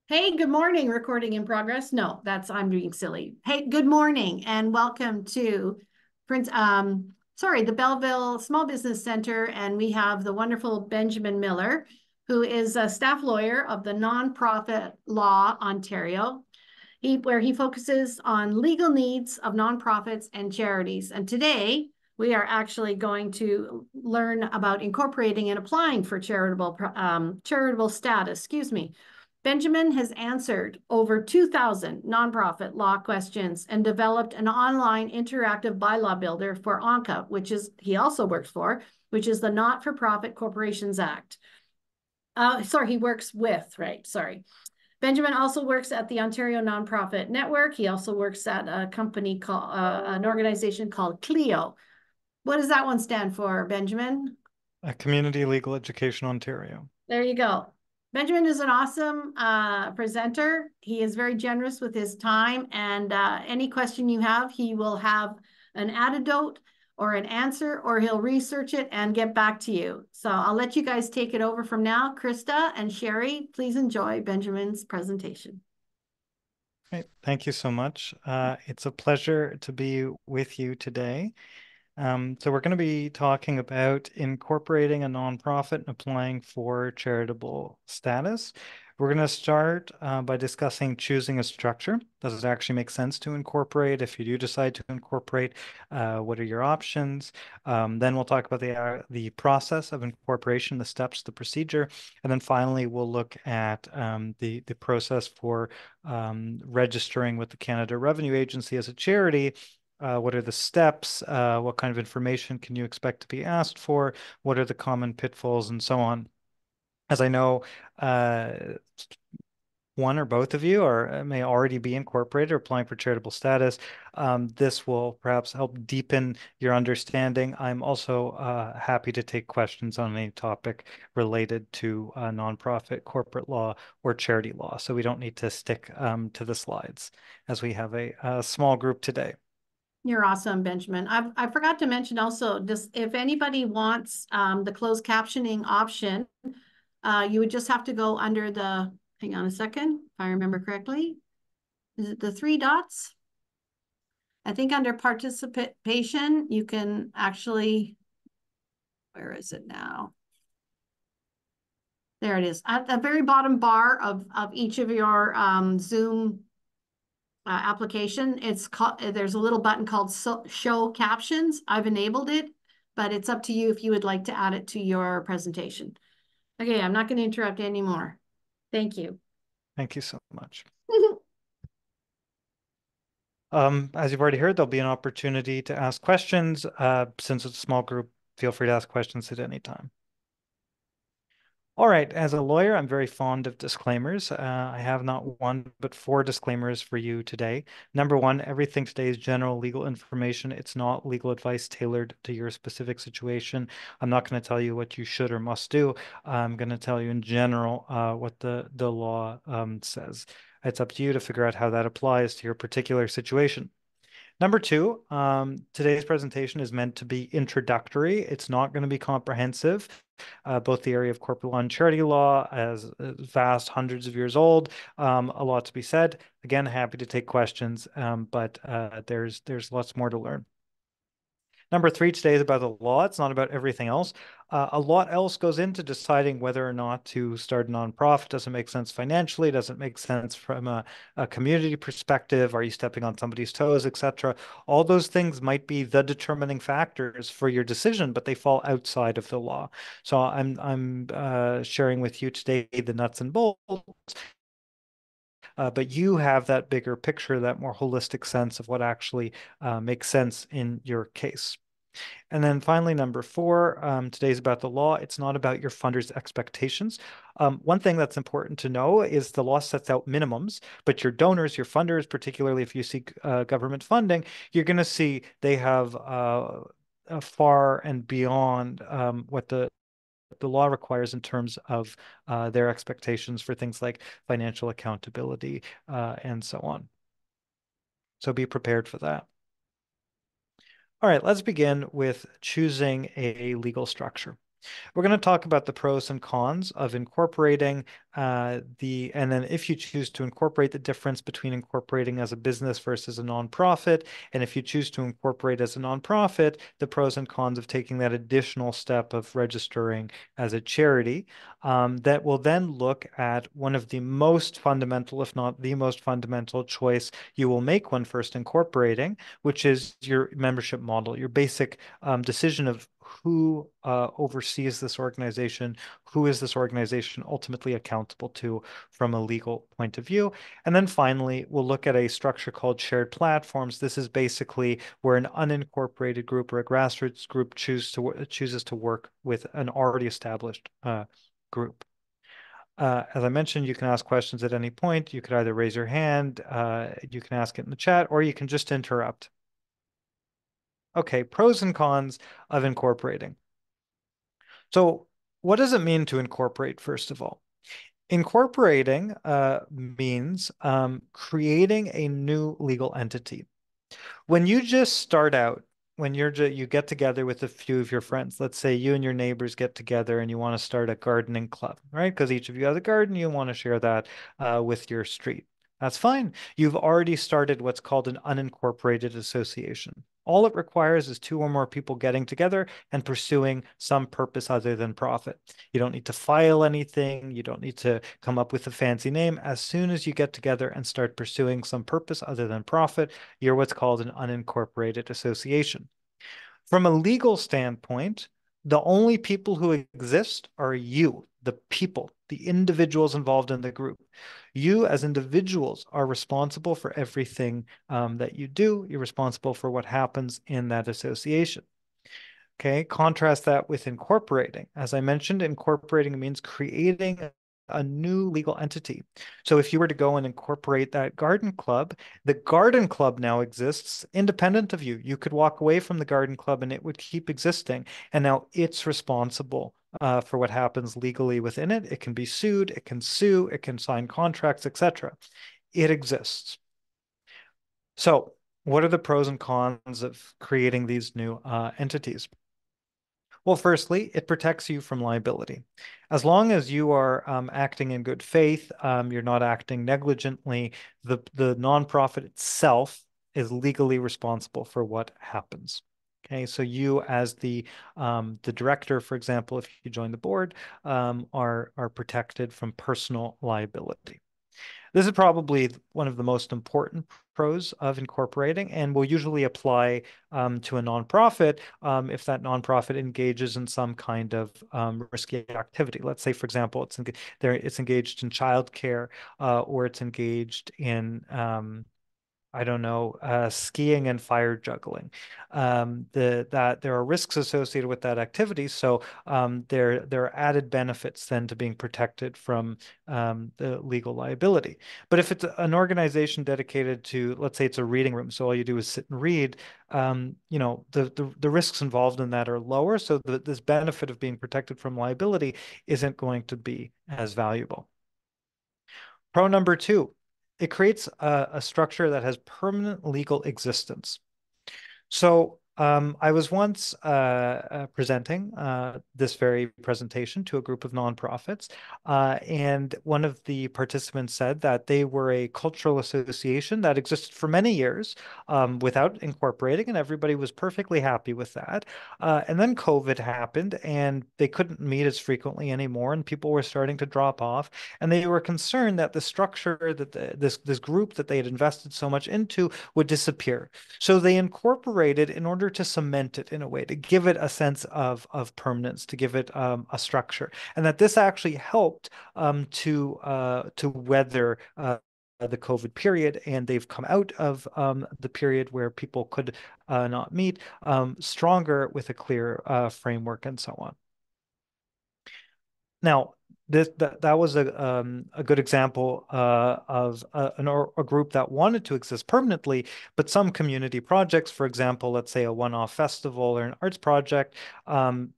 Hey, good morning, recording in progress. No, I'm being silly. Hey, good morning and welcome to the Belleville Small Business Center. And we have the wonderful Benjamin Miller, who is a staff lawyer of the Nonprofit Law Ontario, where he focuses on legal needs of nonprofits and charities. And today we are actually going to learn about incorporating and applying for charitable status, Benjamin has answered over 2,000 nonprofit law questions and developed an online interactive bylaw builder for ONCA, he also works for, which is the Not-for-Profit Corporations Act. He works with, right? Sorry. Benjamin also works at the Ontario Nonprofit Network. He also works at an organization called CLEO. What does that one stand for, Benjamin? Community Legal Education Ontario. There you go. Benjamin is an awesome presenter. He is very generous with his time, and any question you have, he will have an antidote or an answer, or he'll research it and get back to you. So I'll let you guys take it over from now. Krista and Sherry, please enjoy Benjamin's presentation. Great. Thank you so much. It's a pleasure to be with you today. So we're going to be talking about incorporating a nonprofit and applying for charitable status. We're going to start by discussing choosing a structure. Does it actually make sense to incorporate? If you do decide to incorporate, what are your options? Then we'll talk about the process of incorporation, the steps, the procedure, and then finally we'll look at the process for registering with the Canada Revenue Agency as a charity. What are the steps? What kind of information can you expect to be asked for? What are the common pitfalls and so on? As I know, one or both of you may already be incorporated or applying for charitable status. This will perhaps help deepen your understanding. I'm also happy to take questions on any topic related to nonprofit, corporate law, or charity law. So we don't need to stick to the slides as we have a small group today. You're awesome, Benjamin. I forgot to mention also, just if anybody wants the closed captioning option, you would just have to go under hang on a second, if I remember correctly. Is it the three dots? I think under participation, you can actually, where is it now? There it is. At the very bottom bar of each of your Zoom application, there's a little button called show captions. I've enabled it, but it's up to you if you would like to add it to your presentation. Okay, I'm not going to interrupt anymore. Thank you. Thank you so much. As you've already heard, there'll be an opportunity to ask questions. Since it's a small group, feel free to ask questions at any time. All right, as a lawyer, I'm very fond of disclaimers. I have not one, but four disclaimers for you today. Number one, everything today is general legal information. It's not legal advice tailored to your specific situation. I'm not going to tell you what you should or must do. I'm going to tell you in general what the law says. It's up to you to figure out how that applies to your particular situation. Number two, today's presentation is meant to be introductory. It's not going to be comprehensive. Both the area of corporate law and charity law, as vast, hundreds of years old, a lot to be said. Again, happy to take questions, but there's lots more to learn. Number three, today is about the law. It's not about everything else. A lot else goes into deciding whether or not to start a nonprofit. Does it make sense financially? Does it make sense from a community perspective? Are you stepping on somebody's toes, etc.? All those things might be the determining factors for your decision, but they fall outside of the law. So I'm sharing with you today the nuts and bolts. But you have that bigger picture, that more holistic sense of what actually makes sense in your case. And then finally, number four, today's about the law. It's not about your funder's expectations. One thing that's important to know is the law sets out minimums, but your donors, your funders, particularly if you seek government funding, you're going to see they have far and beyond what the law requires in terms of their expectations for things like financial accountability and so on. So be prepared for that. All right, let's begin with choosing a legal structure. We're going to talk about the pros and cons of incorporating and then if you choose to incorporate, the difference between incorporating as a business versus a nonprofit, and if you choose to incorporate as a nonprofit, the pros and cons of taking that additional step of registering as a charity. That will then look at one of the most fundamental, if not the most fundamental choice you will make when first incorporating, which is your membership model, your basic decision of who oversees this organization, who is this organization ultimately accountable to from a legal point of view. And then finally, we'll look at a structure called shared platforms. This is basically where an unincorporated group or a grassroots group chooses to work with an already established group. As I mentioned, you can ask questions at any point. You could either raise your hand, you can ask it in the chat, or you can just interrupt. Okay, pros and cons of incorporating. So, what does it mean to incorporate, first of all? Incorporating means creating a new legal entity. When you just start out, when you get together with a few of your friends, let's say you and your neighbors get together and you want to start a gardening club, right? Because each of you has a garden, you want to share that with your street. That's fine. You've already started what's called an unincorporated association. All it requires is two or more people getting together and pursuing some purpose other than profit. You don't need to file anything. You don't need to come up with a fancy name. As soon as you get together and start pursuing some purpose other than profit, you're what's called an unincorporated association. From a legal standpoint, the only people who exist are you, the people, the individuals involved in the group. You, as individuals, are responsible for everything that you do. You're responsible for what happens in that association. Okay, contrast that with incorporating. As I mentioned, incorporating means creating a new legal entity. So if you were to go and incorporate that garden club, the garden club now exists independent of you. You could walk away from the garden club and it would keep existing. And now it's responsible for what happens legally within it. It can be sued, it can sue, it can sign contracts, etc. It exists. So what are the pros and cons of creating these new entities? Well, firstly, it protects you from liability. As long as you are acting in good faith, you're not acting negligently, the nonprofit itself is legally responsible for what happens. Okay, so you as the director, for example, if you join the board, are protected from personal liability. This is probably one of the most important pros of incorporating and will usually apply to a nonprofit if that nonprofit engages in some kind of risky activity. Let's say, for example, it's engaged in childcare or it's engaged in I don't know, skiing and fire juggling. That there are risks associated with that activity, so there are added benefits then to being protected from the legal liability. But if it's an organization dedicated to, let's say it's a reading room, so all you do is sit and read, the risks involved in that are lower, so this benefit of being protected from liability isn't going to be as valuable. Pro number two, it creates a structure that has permanent legal existence. So I was once presenting this very presentation to a group of nonprofits, and one of the participants said that they were a cultural association that existed for many years without incorporating, and everybody was perfectly happy with that. And then COVID happened, and they couldn't meet as frequently anymore, and people were starting to drop off, and they were concerned that the structure that this group that they had invested so much into would disappear. So they incorporated in order to cement it in a way, to give it a sense of permanence, to give it a structure, and that this actually helped to weather the COVID period, and they've come out of the period where people could not meet stronger with a clear framework and so on. Now, that was a good example of a group that wanted to exist permanently, but some community projects, for example, let's say a one-off festival or an arts project,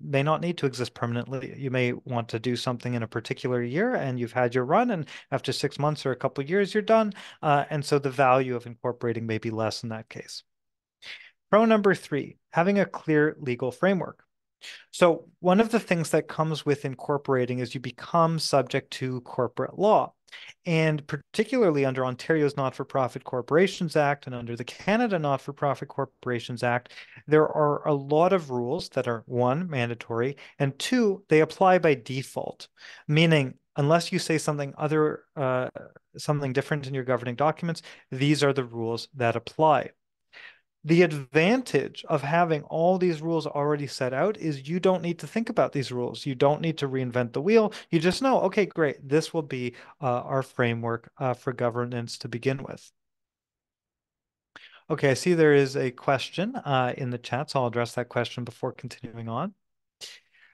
may not need to exist permanently. You may want to do something in a particular year, and you've had your run, and after 6 months or a couple of years, you're done. And so the value of incorporating may be less in that case. Pro number three, having a clear legal framework. So one of the things that comes with incorporating is you become subject to corporate law. And particularly under Ontario's Not-for-Profit Corporations Act and under the Canada Not-for-Profit Corporations Act, there are a lot of rules that are, one, mandatory, and two, they apply by default, meaning unless you say something different in your governing documents, these are the rules that apply. The advantage of having all these rules already set out is you don't need to think about these rules. You don't need to reinvent the wheel. You just know, okay, great, this will be our framework for governance to begin with. Okay, I see there is a question in the chat, so I'll address that question before continuing on.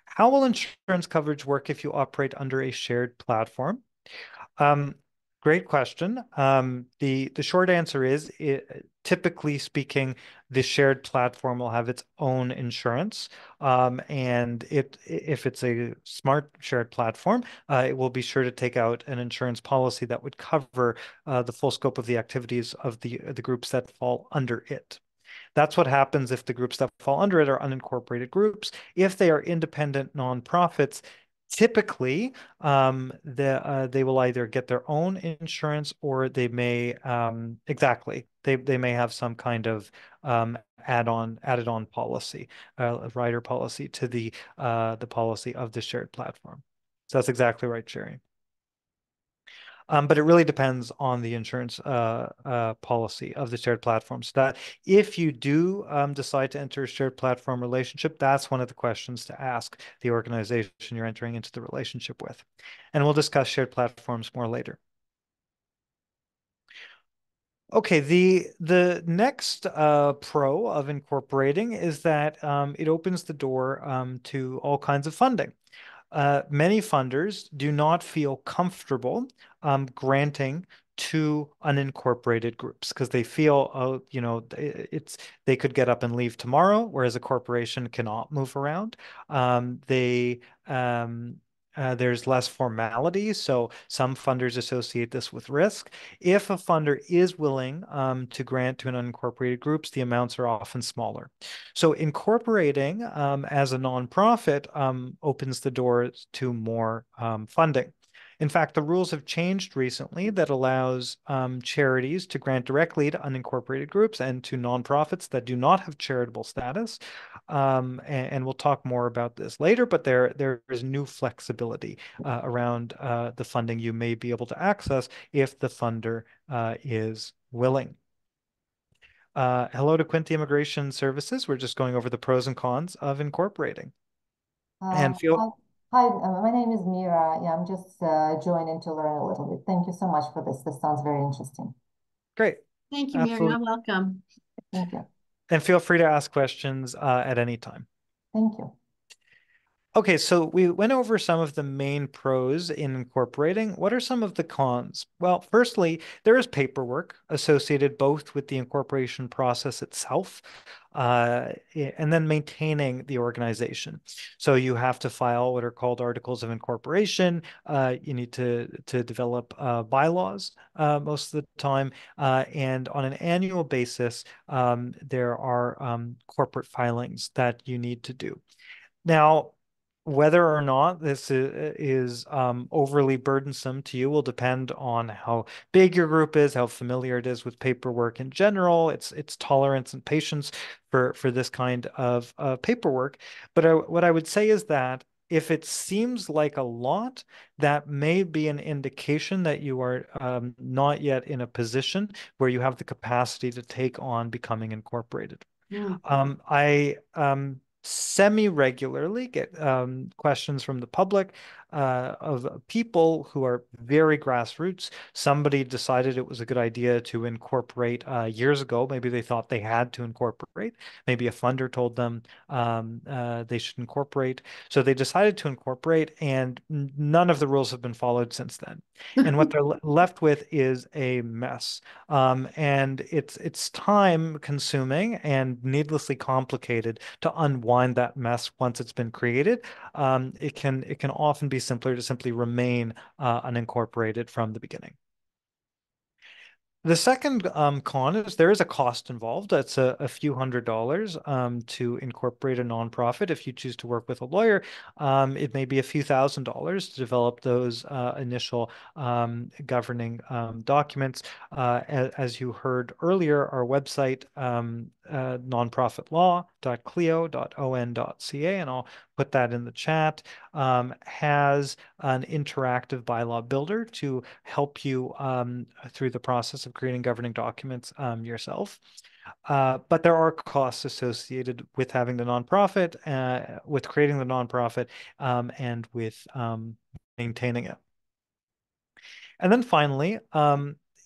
How will insurance coverage work if you operate under a shared platform? Um, Great question. The short answer is, typically speaking, the shared platform will have its own insurance, and if it's a smart shared platform, it will be sure to take out an insurance policy that would cover the full scope of the activities of the groups that fall under it. That's what happens if the groups that fall under it are unincorporated groups. If they are independent nonprofits, typically they will either get their own insurance or they may they may have some kind of added on policy, rider policy to the policy of the shared platform. So that's exactly right, Sherry. But it really depends on the insurance policy of the shared platform. So that if you do decide to enter a shared platform relationship, that's one of the questions to ask the organization you're entering into the relationship with. And we'll discuss shared platforms more later. Okay, the next pro of incorporating is that it opens the door to all kinds of funding. Many funders do not feel comfortable granting to unincorporated groups because they feel, oh, they could get up and leave tomorrow, whereas a corporation cannot move around. They There's less formality, so some funders associate this with risk. If a funder is willing to grant to an unincorporated groups, the amounts are often smaller. So incorporating as a nonprofit opens the doors to more funding. In fact, the rules have changed recently that allows charities to grant directly to unincorporated groups and to nonprofits that do not have charitable status. And we'll talk more about this later, but there is new flexibility around the funding you may be able to access if the funder is willing. Hello to Quinty Immigration Services. We're just going over the pros and cons of incorporating. And Hi, my name is Mira. Yeah, I'm just joining to learn a little bit. Thank you so much for this. This sounds very interesting. Great. Thank you, Absolutely. Miriam. Welcome. Thank you. And feel free to ask questions at any time. Thank you. Okay, so we went over some of the main pros in incorporating. What are some of the cons? Well, firstly, there is paperwork associated both with the incorporation process itself and then maintaining the organization. So you have to file what are called articles of incorporation. You need to develop bylaws most of the time. And on an annual basis, there are corporate filings that you need to do. Now, whether or not this is overly burdensome to you will depend on how big your group is, how familiar it is with paperwork in general, its tolerance and patience for this kind of paperwork. But what I would say is that if it seems like a lot, that may be an indication that you are not yet in a position where you have the capacity to take on becoming incorporated. I semi-regularly get questions from the public of people who are very grassroots. Somebody decided it was a good idea to incorporate years ago. Maybe they thought they had to incorporate. Maybe a funder told them they should incorporate. So they decided to incorporate, and none of the rules have been followed since then. And what they're left with is a mess. And it's time consuming and needlessly complicated to unwind that mess once it's been created. It can often be simpler to simply remain unincorporated from the beginning. The second con is there is a cost involved. That's a few $100s to incorporate a nonprofit. If you choose to work with a lawyer, it may be a few $1,000s to develop those initial governing documents. As you heard earlier, our website, nonprofitlaw.clio.on.ca, and I'll put that in the chat, has an interactive bylaw builder to help you through the process of creating governing documents yourself. But there are costs associated with having the nonprofit, with creating the nonprofit, and with maintaining it. And then finally,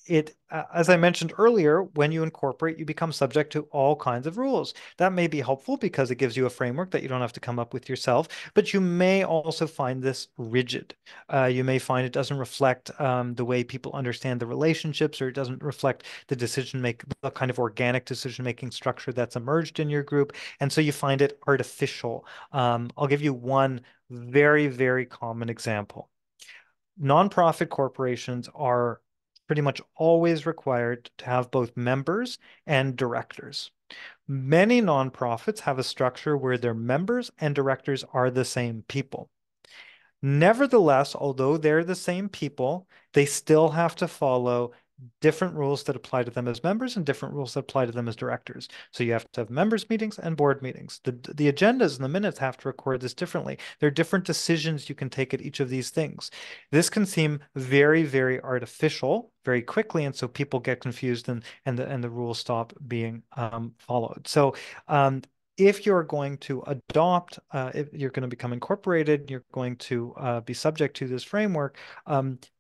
as I mentioned earlier, when you incorporate, you become subject to all kinds of rules. That may be helpful because it gives you a framework that you don't have to come up with yourself, but you may also find this rigid. You may find it doesn't reflect the way people understand the relationships, or it doesn't reflect the the kind of organic decision-making structure that's emerged in your group. And so you find it artificial. I'll give you one very, very common example. Nonprofit corporations are pretty much always required to have both members and directors. Many nonprofits have a structure where their members and directors are the same people. Nevertheless, although they're the same people, they still have to follow different rules that apply to them as members and different rules that apply to them as directors. So you have to have members meetings and board meetings. The agendas and the minutes have to record this differently. There are different decisions you can take at each of these things. This can seem very, very artificial very quickly, and so people get confused and the rules stop being followed. So if you're going to adopt, if you're going to become incorporated, you're going to be subject to this framework,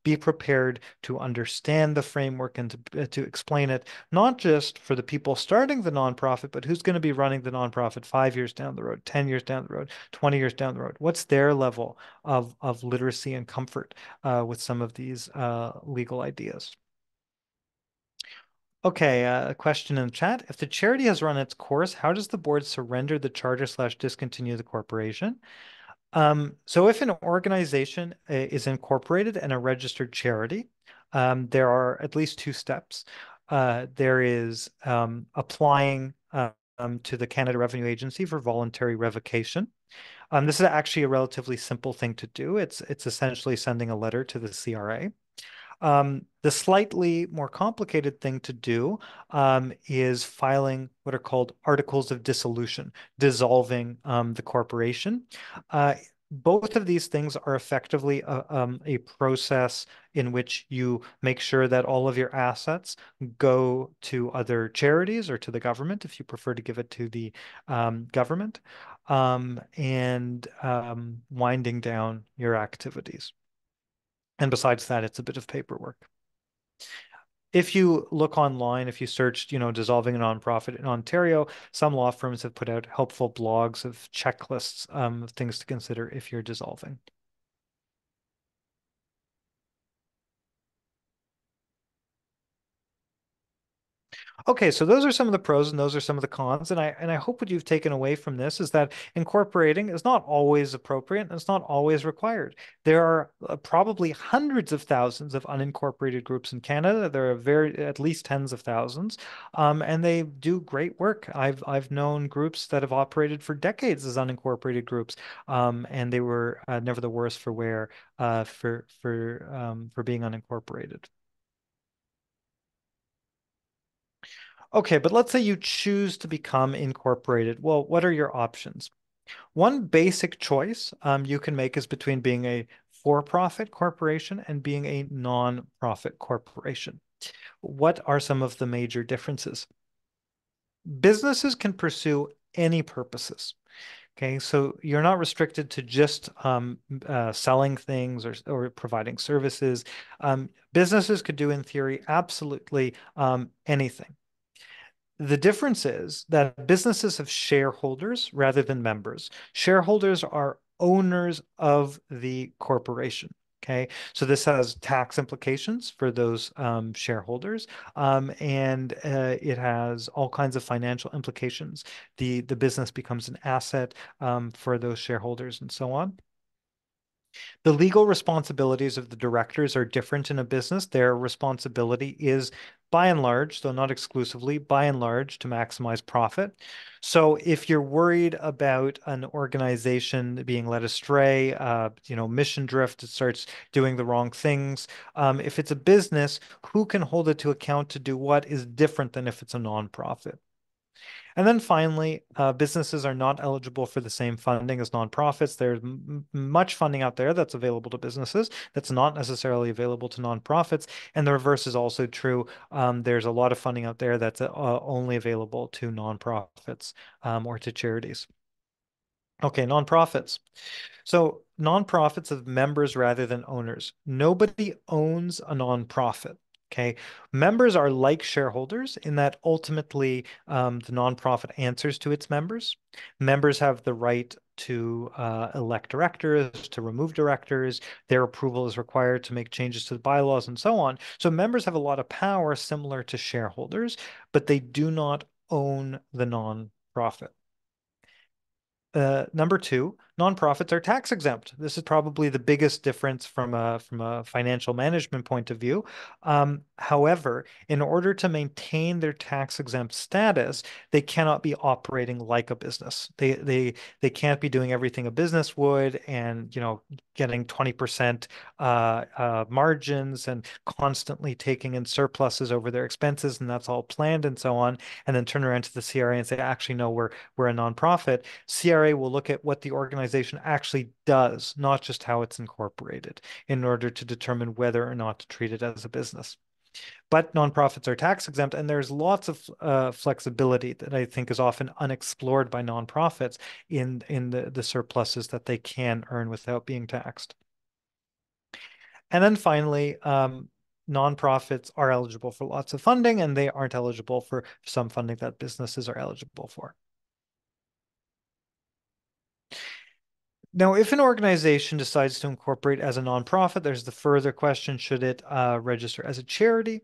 be prepared to understand the framework and to explain it, not just for the people starting the nonprofit, but who's going to be running the nonprofit 5 years down the road, 10 years down the road, 20 years down the road. What's their level of literacy and comfort with some of these legal ideas? Okay, a question in the chat. If the charity has run its course, how does the board surrender the charter/discontinue the corporation? So if an organization is incorporated and a registered charity, there are at least two steps. There is applying to the Canada Revenue Agency for voluntary revocation. This is actually a relatively simple thing to do. It's essentially sending a letter to the CRA. The slightly more complicated thing to do is filing what are called articles of dissolution, dissolving the corporation. Both of these things are effectively a process in which you make sure that all of your assets go to other charities or to the government, if you prefer to give it to the government, and winding down your activities. And besides that, it's a bit of paperwork. If you look online, if you search, dissolving a nonprofit in Ontario, some law firms have put out helpful blogs of checklists of things to consider if you're dissolving. Okay, so those are some of the pros and those are some of the cons. And I hope what you've taken away from this is that incorporating is not always appropriate and it's not always required. There are probably hundreds of thousands of unincorporated groups in Canada. There are at least tens of thousands, and they do great work. I've known groups that have operated for decades as unincorporated groups, and they were never the worse for wear for being unincorporated. Okay, but let's say you choose to become incorporated. Well, what are your options? One basic choice you can make is between being a for-profit corporation and being a non-profit corporation. What are some of the major differences? Businesses can pursue any purposes. Okay, so you're not restricted to just selling things or providing services. Businesses could do, in theory, absolutely anything. The difference is that businesses have shareholders rather than members. Shareholders are owners of the corporation. Okay, so this has tax implications for those shareholders, and it has all kinds of financial implications. The business becomes an asset for those shareholders and so on. The legal responsibilities of the directors are different in a business. Their responsibility is by and large, though not exclusively, by and large to maximize profit. So if you're worried about an organization being led astray, mission drift, it starts doing the wrong things. If it's a business, who can hold it to account to do what is different than if it's a nonprofit? And then finally, businesses are not eligible for the same funding as nonprofits. There's much funding out there that's available to businesses that's not necessarily available to nonprofits. And the reverse is also true. There's a lot of funding out there that's only available to nonprofits or to charities. Okay, nonprofits. So nonprofits have members rather than owners. Nobody owns a nonprofit. Okay, members are like shareholders in that ultimately the nonprofit answers to its members. Members have the right to elect directors, to remove directors. Their approval is required to make changes to the bylaws and so on. So members have a lot of power similar to shareholders, but they do not own the nonprofit. Number two, nonprofits are tax exempt. This is probably the biggest difference from a financial management point of view. However, in order to maintain their tax exempt status, they cannot be operating like a business. They can't be doing everything a business would, and getting 20% margins and constantly taking in surpluses over their expenses, and that's all planned and so on, and then turn around to the CRA and say, actually, no, we're a nonprofit. CRA will look at what the organization actually does, not just how it's incorporated, in order to determine whether or not to treat it as a business. But nonprofits are tax exempt, and there's lots of flexibility that I think is often unexplored by nonprofits in the surpluses that they can earn without being taxed. And then finally, nonprofits are eligible for lots of funding, and they aren't eligible for some funding that businesses are eligible for. Now, if an organization decides to incorporate as a nonprofit, there's the further question, should it register as a charity?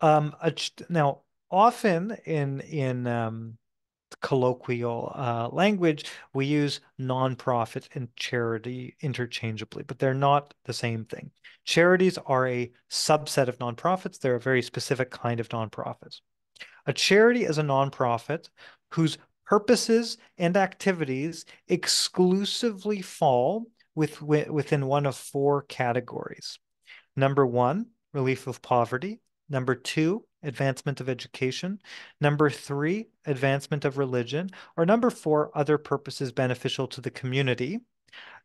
Now, often in colloquial language, we use nonprofit and charity interchangeably, but they're not the same thing. Charities are a subset of nonprofits. They're a very specific kind of nonprofits. A charity is a nonprofit whose purposes and activities exclusively fall within one of four categories. Number one, relief of poverty. Number two, advancement of education. Number three, advancement of religion. Or number four, other purposes beneficial to the community.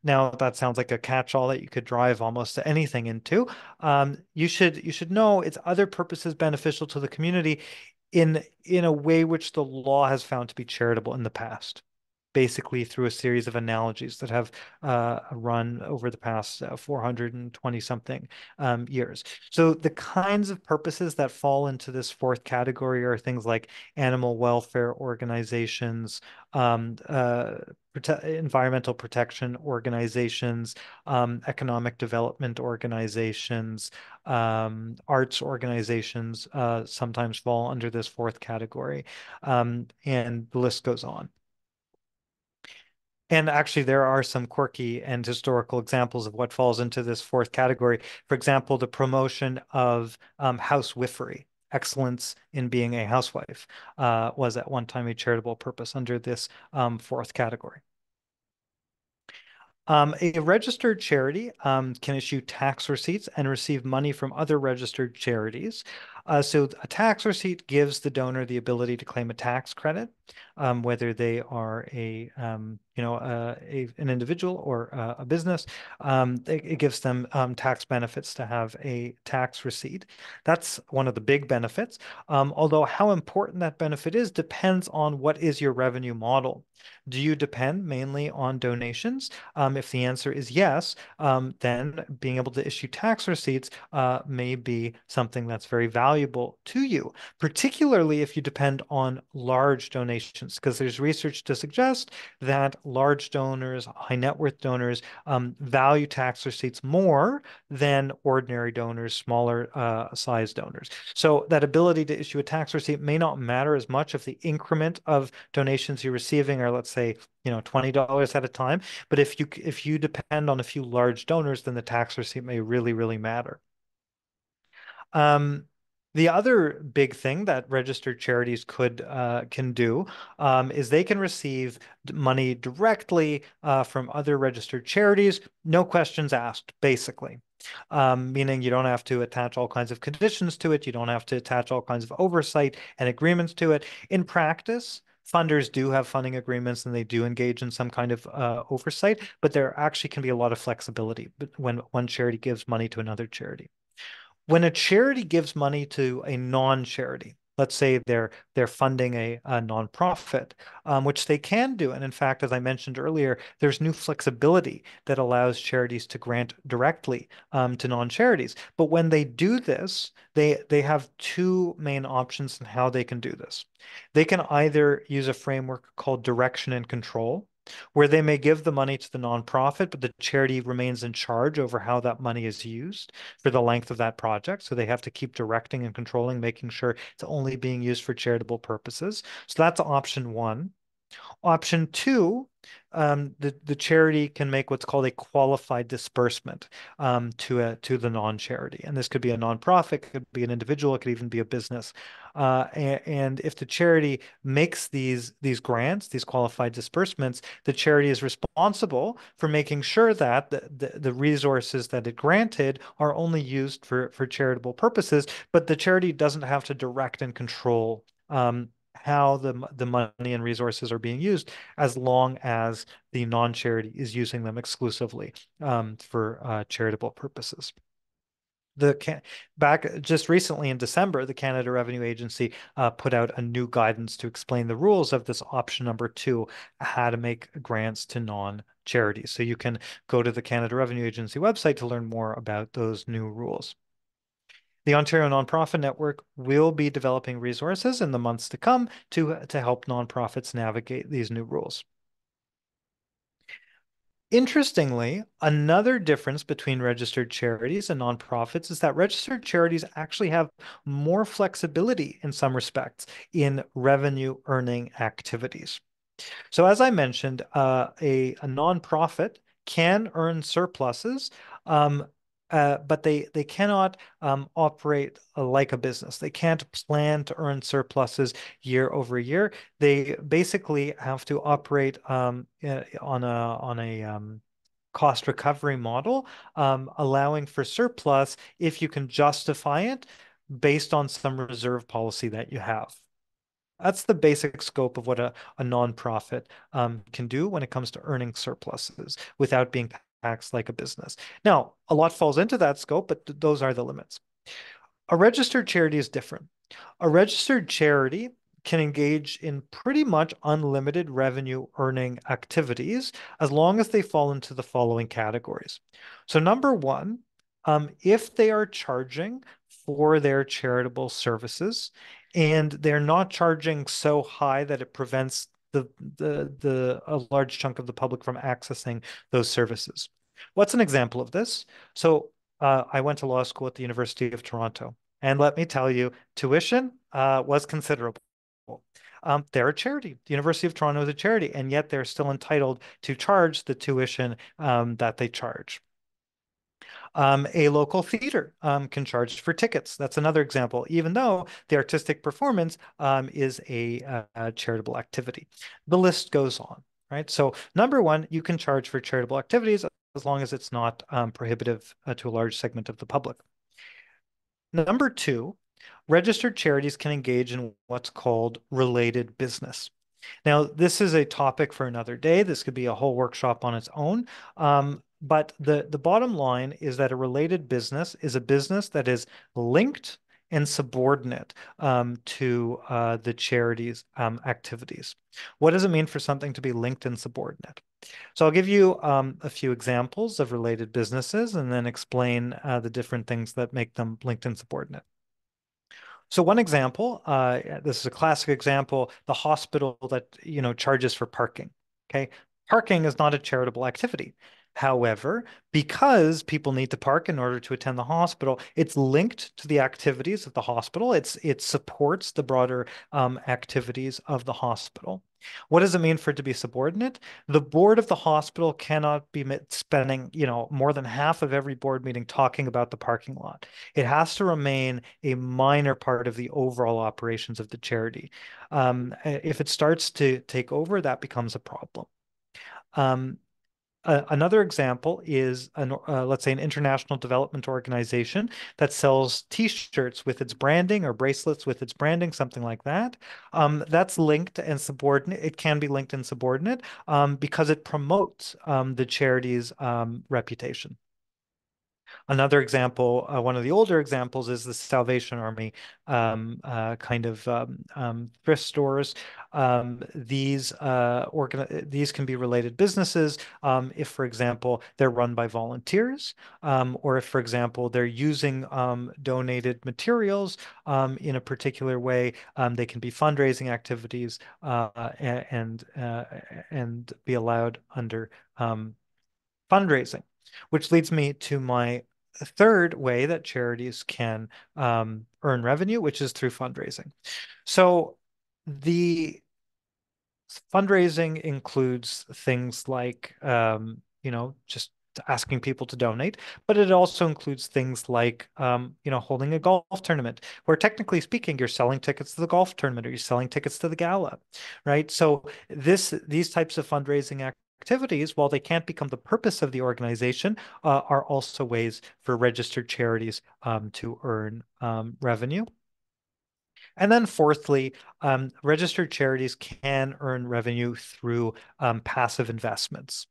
Now, that sounds like a catch-all that you could drive almost anything into. You should know it's other purposes beneficial to the community in a way which the law has found to be charitable in the past, basically through a series of analogies that have run over the past 420 something years. So the kinds of purposes that fall into this fourth category are things like animal welfare organizations, environmental protection organizations, economic development organizations, arts organizations sometimes fall under this fourth category, and the list goes on. And actually, there are some quirky and historical examples of what falls into this fourth category. For example, the promotion of housewifery, excellence in being a housewife, was at one time a charitable purpose under this fourth category. A registered charity can issue tax receipts and receive money from other registered charities. So a tax receipt gives the donor the ability to claim a tax credit, whether they are an individual or a business. It gives them tax benefits to have a tax receipt. That's one of the big benefits. Although how important that benefit is depends on what is your revenue model. Do you depend mainly on donations? If the answer is yes, then being able to issue tax receipts may be something that's very valuable to you, particularly if you depend on large donations, because there's research to suggest that large donors, high net worth donors, value tax receipts more than ordinary donors, smaller size donors. So that ability to issue a tax receipt may not matter as much if the increment of donations you're receiving are, let's say, $20 at a time. But if you depend on a few large donors, then the tax receipt may really, really matter. The other big thing that registered charities can do is they can receive money directly from other registered charities, no questions asked, basically. Meaning you don't have to attach all kinds of conditions to it. You don't have to attach all kinds of oversight and agreements to it. In practice, funders do have funding agreements and they do engage in some kind of oversight, but there actually can be a lot of flexibility when one charity gives money to another charity. When a charity gives money to a non-charity, let's say they're funding a nonprofit, which they can do. And in fact, as I mentioned earlier, there's new flexibility that allows charities to grant directly to non-charities. But when they do this, they have two main options in how they can do this. They can either use a framework called direction and control, where they may give the money to the nonprofit, but the charity remains in charge over how that money is used for the length of that project. So they have to keep directing and controlling, making sure it's only being used for charitable purposes. So that's option one. Option two, the charity can make what's called a qualified disbursement to the non-charity, and this could be a nonprofit, could be an individual, it could even be a business. And if the charity makes these grants, these qualified disbursements, the charity is responsible for making sure that the resources that it granted are only used for charitable purposes, but the charity doesn't have to direct and control how the money and resources are being used, as long as the non-charity is using them exclusively for charitable purposes. Back just recently in December, the Canada Revenue Agency put out a new guidance to explain the rules of this option number two, how to make grants to non-charities. So you can go to the Canada Revenue Agency website to learn more about those new rules. The Ontario Nonprofit Network will be developing resources in the months to come to help nonprofits navigate these new rules. Interestingly, another difference between registered charities and nonprofits is that registered charities actually have more flexibility in some respects in revenue earning activities. So as I mentioned, a nonprofit can earn surpluses, but they cannot operate like a business. They can't plan to earn surpluses year over year. They basically have to operate on a cost recovery model, allowing for surplus if you can justify it based on some reserve policy that you have. That's the basic scope of what a nonprofit can do when it comes to earning surpluses without being taxed like a business. Now, a lot falls into that scope, but those are the limits. A registered charity is different. A registered charity can engage in pretty much unlimited revenue earning activities as long as they fall into the following categories. So number one, if they are charging for their charitable services and they're not charging so high that it prevents a large chunk of the public from accessing those services. What's an example of this? So I went to law school at the University of Toronto, and let me tell you, tuition was considerable. They're a charity. The University of Toronto is a charity, and yet they're still entitled to charge the tuition that they charge. A local theater can charge for tickets. That's another example, even though the artistic performance is a charitable activity. The list goes on, right? So number one, you can charge for charitable activities as long as it's not prohibitive to a large segment of the public. Number two, registered charities can engage in what's called related business. Now, this is a topic for another day. This could be a whole workshop on its own. But the bottom line is that a related business is a business that is linked and subordinate to the charity's activities. What does it mean for something to be linked and subordinate? So I'll give you a few examples of related businesses and then explain the different things that make them linked and subordinate. So one example, this is a classic example, the hospital that charges for parking. Okay, parking is not a charitable activity. However, because people need to park in order to attend the hospital, it's linked to the activities of the hospital. It supports the broader activities of the hospital. What does it mean for it to be subordinate? The board of the hospital cannot be spending, more than half of every board meeting talking about the parking lot. It has to remain a minor part of the overall operations of the charity. If it starts to take over, that becomes a problem. Another example is, let's say, an international development organization that sells T-shirts with its branding or bracelets with its branding, something like that. That's linked and subordinate. It can be linked and subordinate because it promotes the charity's reputation. Another example, one of the older examples, is the Salvation Army kind of thrift stores. These can be related businesses if, for example, they're run by volunteers, or if, for example, they're using donated materials in a particular way. They can be fundraising activities and be allowed under fundraising, which leads me to my third way that charities can earn revenue, which is through fundraising. So the fundraising includes things like, just asking people to donate, but it also includes things like, holding a golf tournament, where technically speaking, you're selling tickets to the golf tournament or you're selling tickets to the gala, right? So these types of fundraising activities, while they can't become the purpose of the organization, are also ways for registered charities to earn revenue. And then fourthly, registered charities can earn revenue through passive investments.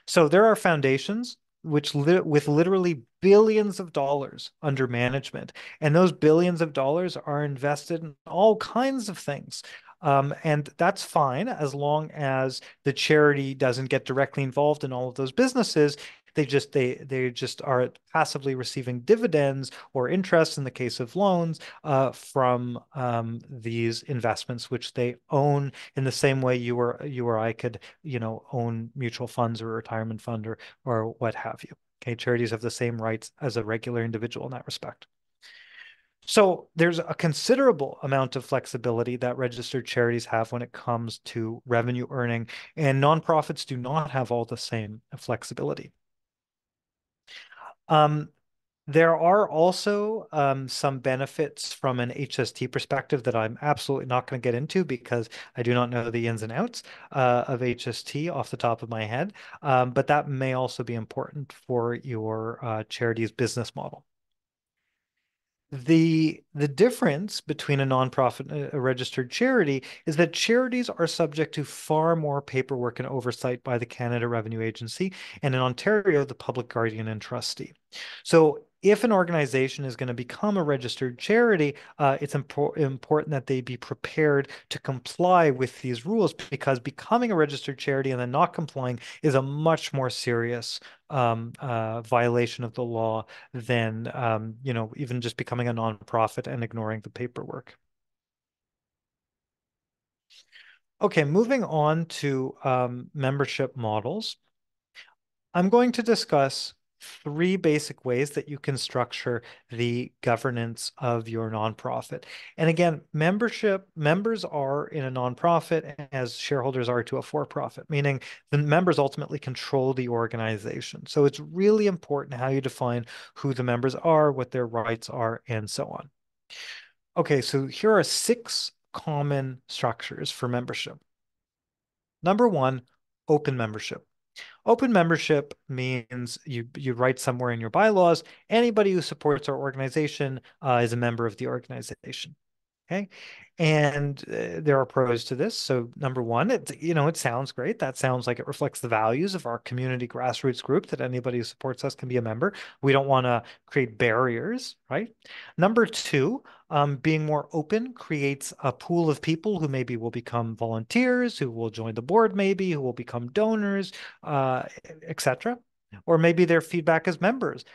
So there are foundations with literally billions of dollars under management, and those billions of dollars are invested in all kinds of things. And that's fine as long as the charity doesn't get directly involved in all of those businesses. They just are passively receiving dividends or interest in the case of loans from these investments, which they own in the same way you or I could, own mutual funds or a retirement fund or what have you. Okay, charities have the same rights as a regular individual in that respect. So there's a considerable amount of flexibility that registered charities have when it comes to revenue earning, and nonprofits do not have all the same flexibility. There are also some benefits from an HST perspective that I'm absolutely not going to get into because I do not know the ins and outs of HST off the top of my head, but that may also be important for your charity's business model. The difference between a nonprofit and a registered charity is that charities are subject to far more paperwork and oversight by the Canada Revenue Agency, and in Ontario, the public guardian and trustee. So if an organization is going to become a registered charity, it's important that they be prepared to comply with these rules, because becoming a registered charity and then not complying is a much more serious violation of the law than even just becoming a nonprofit and ignoring the paperwork. Okay, moving on to membership models. I'm going to discuss three basic ways that you can structure the governance of your nonprofit. And again, members are in a nonprofit as shareholders are to a for-profit, meaning the members ultimately control the organization. So it's really important how you define who the members are, what their rights are, and so on. Okay, so here are 6 common structures for membership. Number 1, open membership. Open membership means you write somewhere in your bylaws, anybody who supports our organization is a member of the organization. Okay. And there are pros to this. So number one, it sounds great. That sounds like it reflects the values of our community grassroots group, that anybody who supports us can be a member. We don't want to create barriers, right? Number two, being more open creates a pool of people who maybe will become volunteers, who will join the board, maybe, who will become donors, etc. Or maybe their feedback as members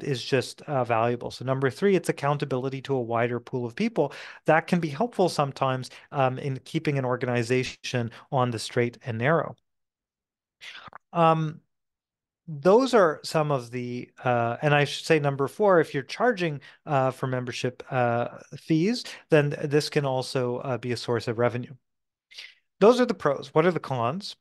is just valuable. So number three, it's accountability to a wider pool of people. That can be helpful sometimes in keeping an organization on the straight and narrow. those are some of the, and I should say number four, if you're charging for membership fees, then this can also be a source of revenue. Those are the pros. What are the cons?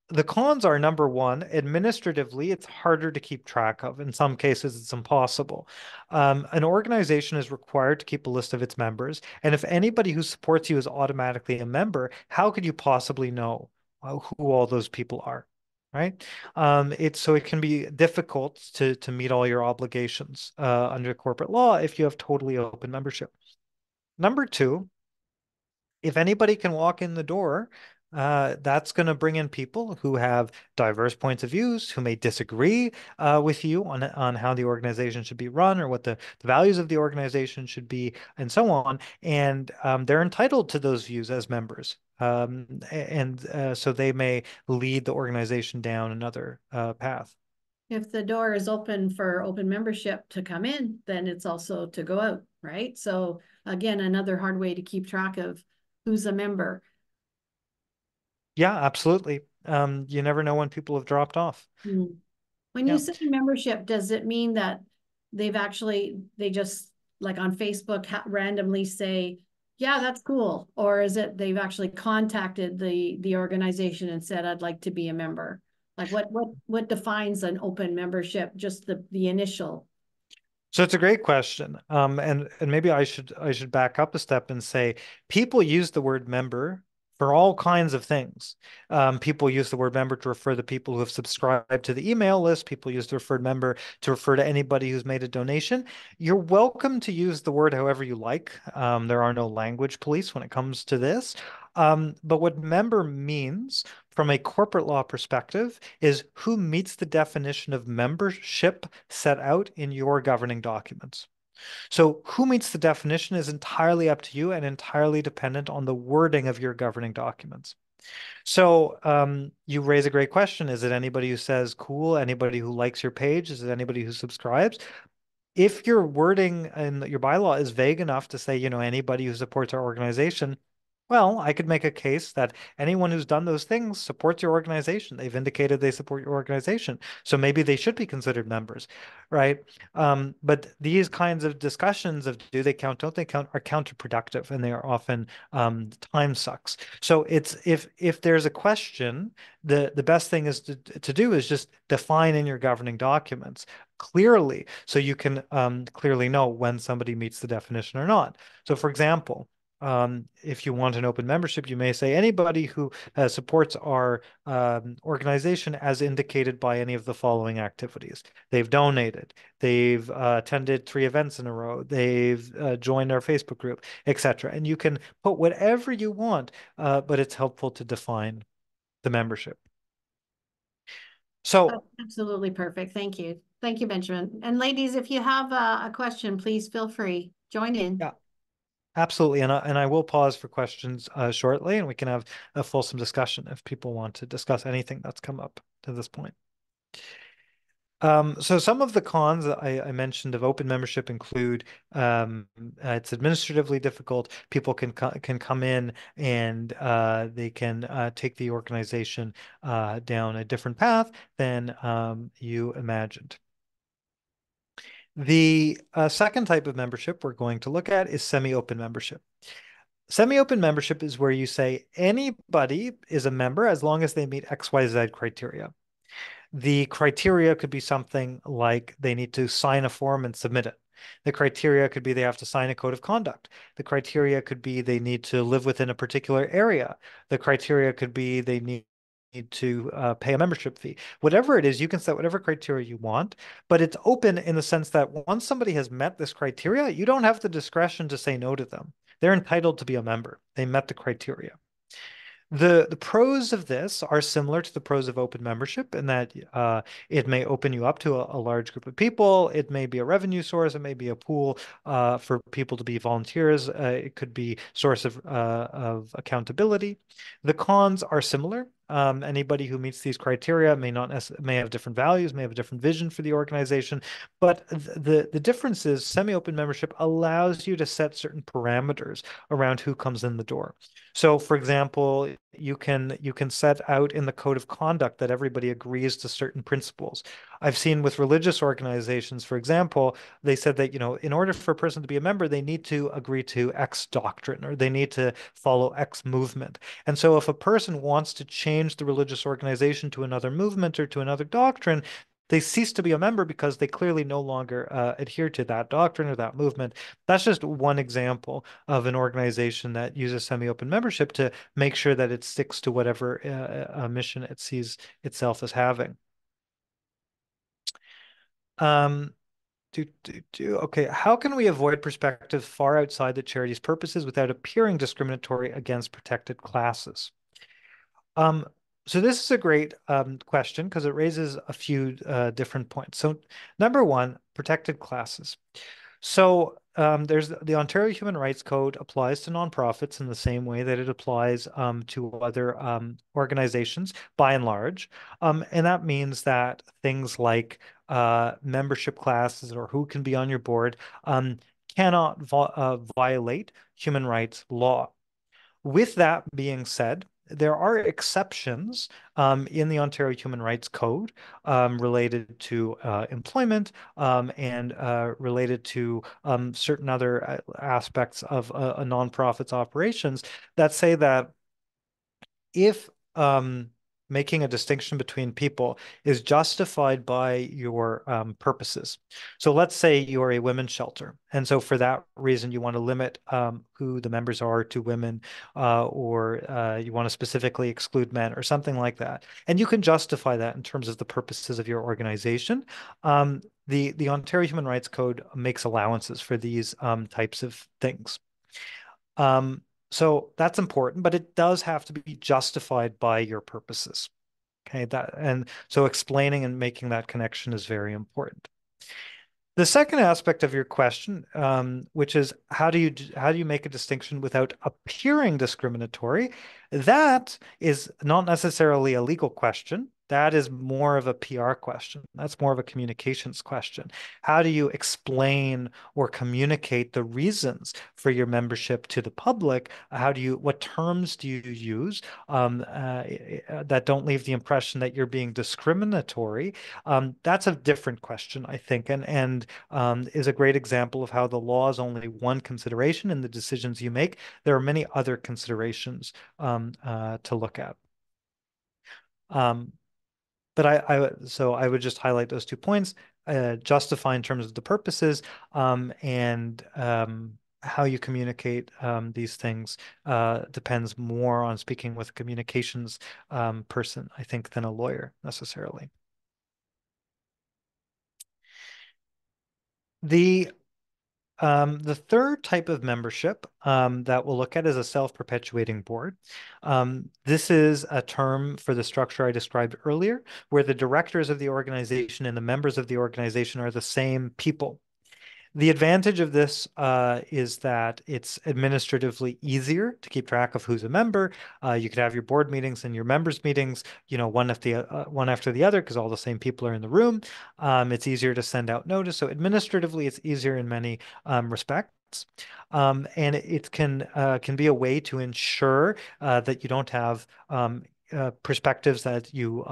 The cons are number one, administratively, it's harder to keep track of. In some cases, it's impossible. An organization is required to keep a list of its members. And if anybody who supports you is automatically a member, how could you possibly know who all those people are? Right? So it can be difficult to meet all your obligations under corporate law if you have totally open membership. Number two, if anybody can walk in the door, that's going to bring in people who have diverse points of views, who may disagree with you on how the organization should be run or what the values of the organization should be, and so on. And they're entitled to those views as members. So they may lead the organization down another path. If the door is open for open membership to come in, then it's also to go out, right? So again, another hard way to keep track of who's a member. Yeah, absolutely. You never know when people have dropped off. Mm. When you Yeah. say membership, does it mean that they just like on Facebook randomly say, yeah, that's cool? Or is it they've actually contacted the organization and said, I'd like to be a member? Like what defines an open membership? Just the initial. So it's a great question. And maybe I should back up a step and say people use the word member for all kinds of things. People use the word member to refer to people who have subscribed to the email list. People use the word member to refer to anybody who's made a donation. You're welcome to use the word however you like. There are no language police when it comes to this. But what member means from a corporate law perspective is who meets the definition of membership set out in your governing documents. So who meets the definition is entirely up to you and entirely dependent on the wording of your governing documents. So you raise a great question. Is it anybody who says cool? Anybody who likes your page? Is it anybody who subscribes? If your wording and your bylaw is vague enough to say, anybody who supports our organization, well, I could make a case that anyone who's done those things supports your organization. They've indicated they support your organization. So maybe they should be considered members, right? But these kinds of discussions of do they count, don't they count, are counterproductive, and they are often time sucks. So it's if there's a question, the best thing is to do is just define in your governing documents clearly so you can clearly know when somebody meets the definition or not. So for example, if you want an open membership, you may say anybody who supports our organization as indicated by any of the following activities. They've donated, they've attended 3 events in a row, they've joined our Facebook group, etc. And you can put whatever you want, but it's helpful to define the membership. So That's absolutely perfect. Thank you. Thank you, Benjamin. And ladies, if you have a question, please feel free. Join in. yeah, absolutely. And I will pause for questions shortly, and we can have a fulsome discussion if people want to discuss anything that's come up to this point. So some of the cons that I mentioned of open membership include it's administratively difficult. People can come in and they can take the organization down a different path than you imagined. The second type of membership we're going to look at is semi-open membership. Semi-open membership is where you say anybody is a member as long as they meet XYZ criteria. The criteria could be something like they need to sign a form and submit it. The criteria could be they have to sign a code of conduct. The criteria could be they need to live within a particular area. The criteria could be they need to pay a membership fee. Whatever it is, you can set whatever criteria you want, but it's open in the sense that once somebody has met this criteria, you don't have the discretion to say no to them. They're entitled to be a member. They met the criteria. The pros of this are similar to the pros of open membership in that it may open you up to a large group of people. It may be a revenue source. It may be a pool for people to be volunteers. It could be source of accountability. The cons are similar. Anybody who meets these criteria may have different values, may have a different vision for the organization. But the difference is semi-open membership allows you to set certain parameters around who comes in the door. So, for example, you can set out in the code of conduct that everybody agrees to certain principles. I've seen with religious organizations, for example, they said that, in order for a person to be a member, they need to agree to X doctrine or they need to follow X movement. And so if a person wants to change the religious organization to another movement or to another doctrine, they cease to be a member because they clearly no longer adhere to that doctrine or that movement. That's just one example of an organization that uses semi-open membership to make sure that it sticks to whatever mission it sees itself as having. Um, Okay, how can we avoid perspectives far outside the charity's purposes without appearing discriminatory against protected classes? Um, so this is a great question because it raises a few different points. So number one, protected classes. So there's the Ontario Human Rights Code applies to nonprofits in the same way that it applies to other organizations by and large. And that means that things like membership classes or who can be on your board cannot violate human rights law. With that being said, there are exceptions in the Ontario Human Rights Code related to employment and related to certain other aspects of a nonprofit's operations that say that if making a distinction between people is justified by your purposes. So let's say you're a women's shelter. And so for that reason, you want to limit who the members are to women, or you want to specifically exclude men or something like that. And you can justify that in terms of the purposes of your organization. The Ontario Human Rights Code makes allowances for these types of things. So that's important, but it does have to be justified by your purposes. Okay, and so explaining and making that connection is very important. The second aspect of your question, which is how do you make a distinction without appearing discriminatory? That is not necessarily a legal question. That is more of a PR question. That's more of a communications question. How do you explain or communicate the reasons for your membership to the public? What terms do you use that don't leave the impression that you're being discriminatory? That's a different question, I think, and is a great example of how the law is only one consideration in the decisions you make. There are many other considerations to look at. So I would just highlight those 2 points, justify in terms of the purposes, and how you communicate these things depends more on speaking with a communications person, I think, than a lawyer necessarily. The third type of membership that we'll look at is a self-perpetuating board. This is a term for the structure I described earlier, where the directors of the organization and the members of the organization are the same people. The advantage of this is that it's administratively easier to keep track of who's a member. You could have your board meetings and your members' meetings, one after the other, because all the same people are in the room. It's easier to send out notice. So administratively, it's easier in many respects. And it can be a way to ensure that you don't have perspectives that you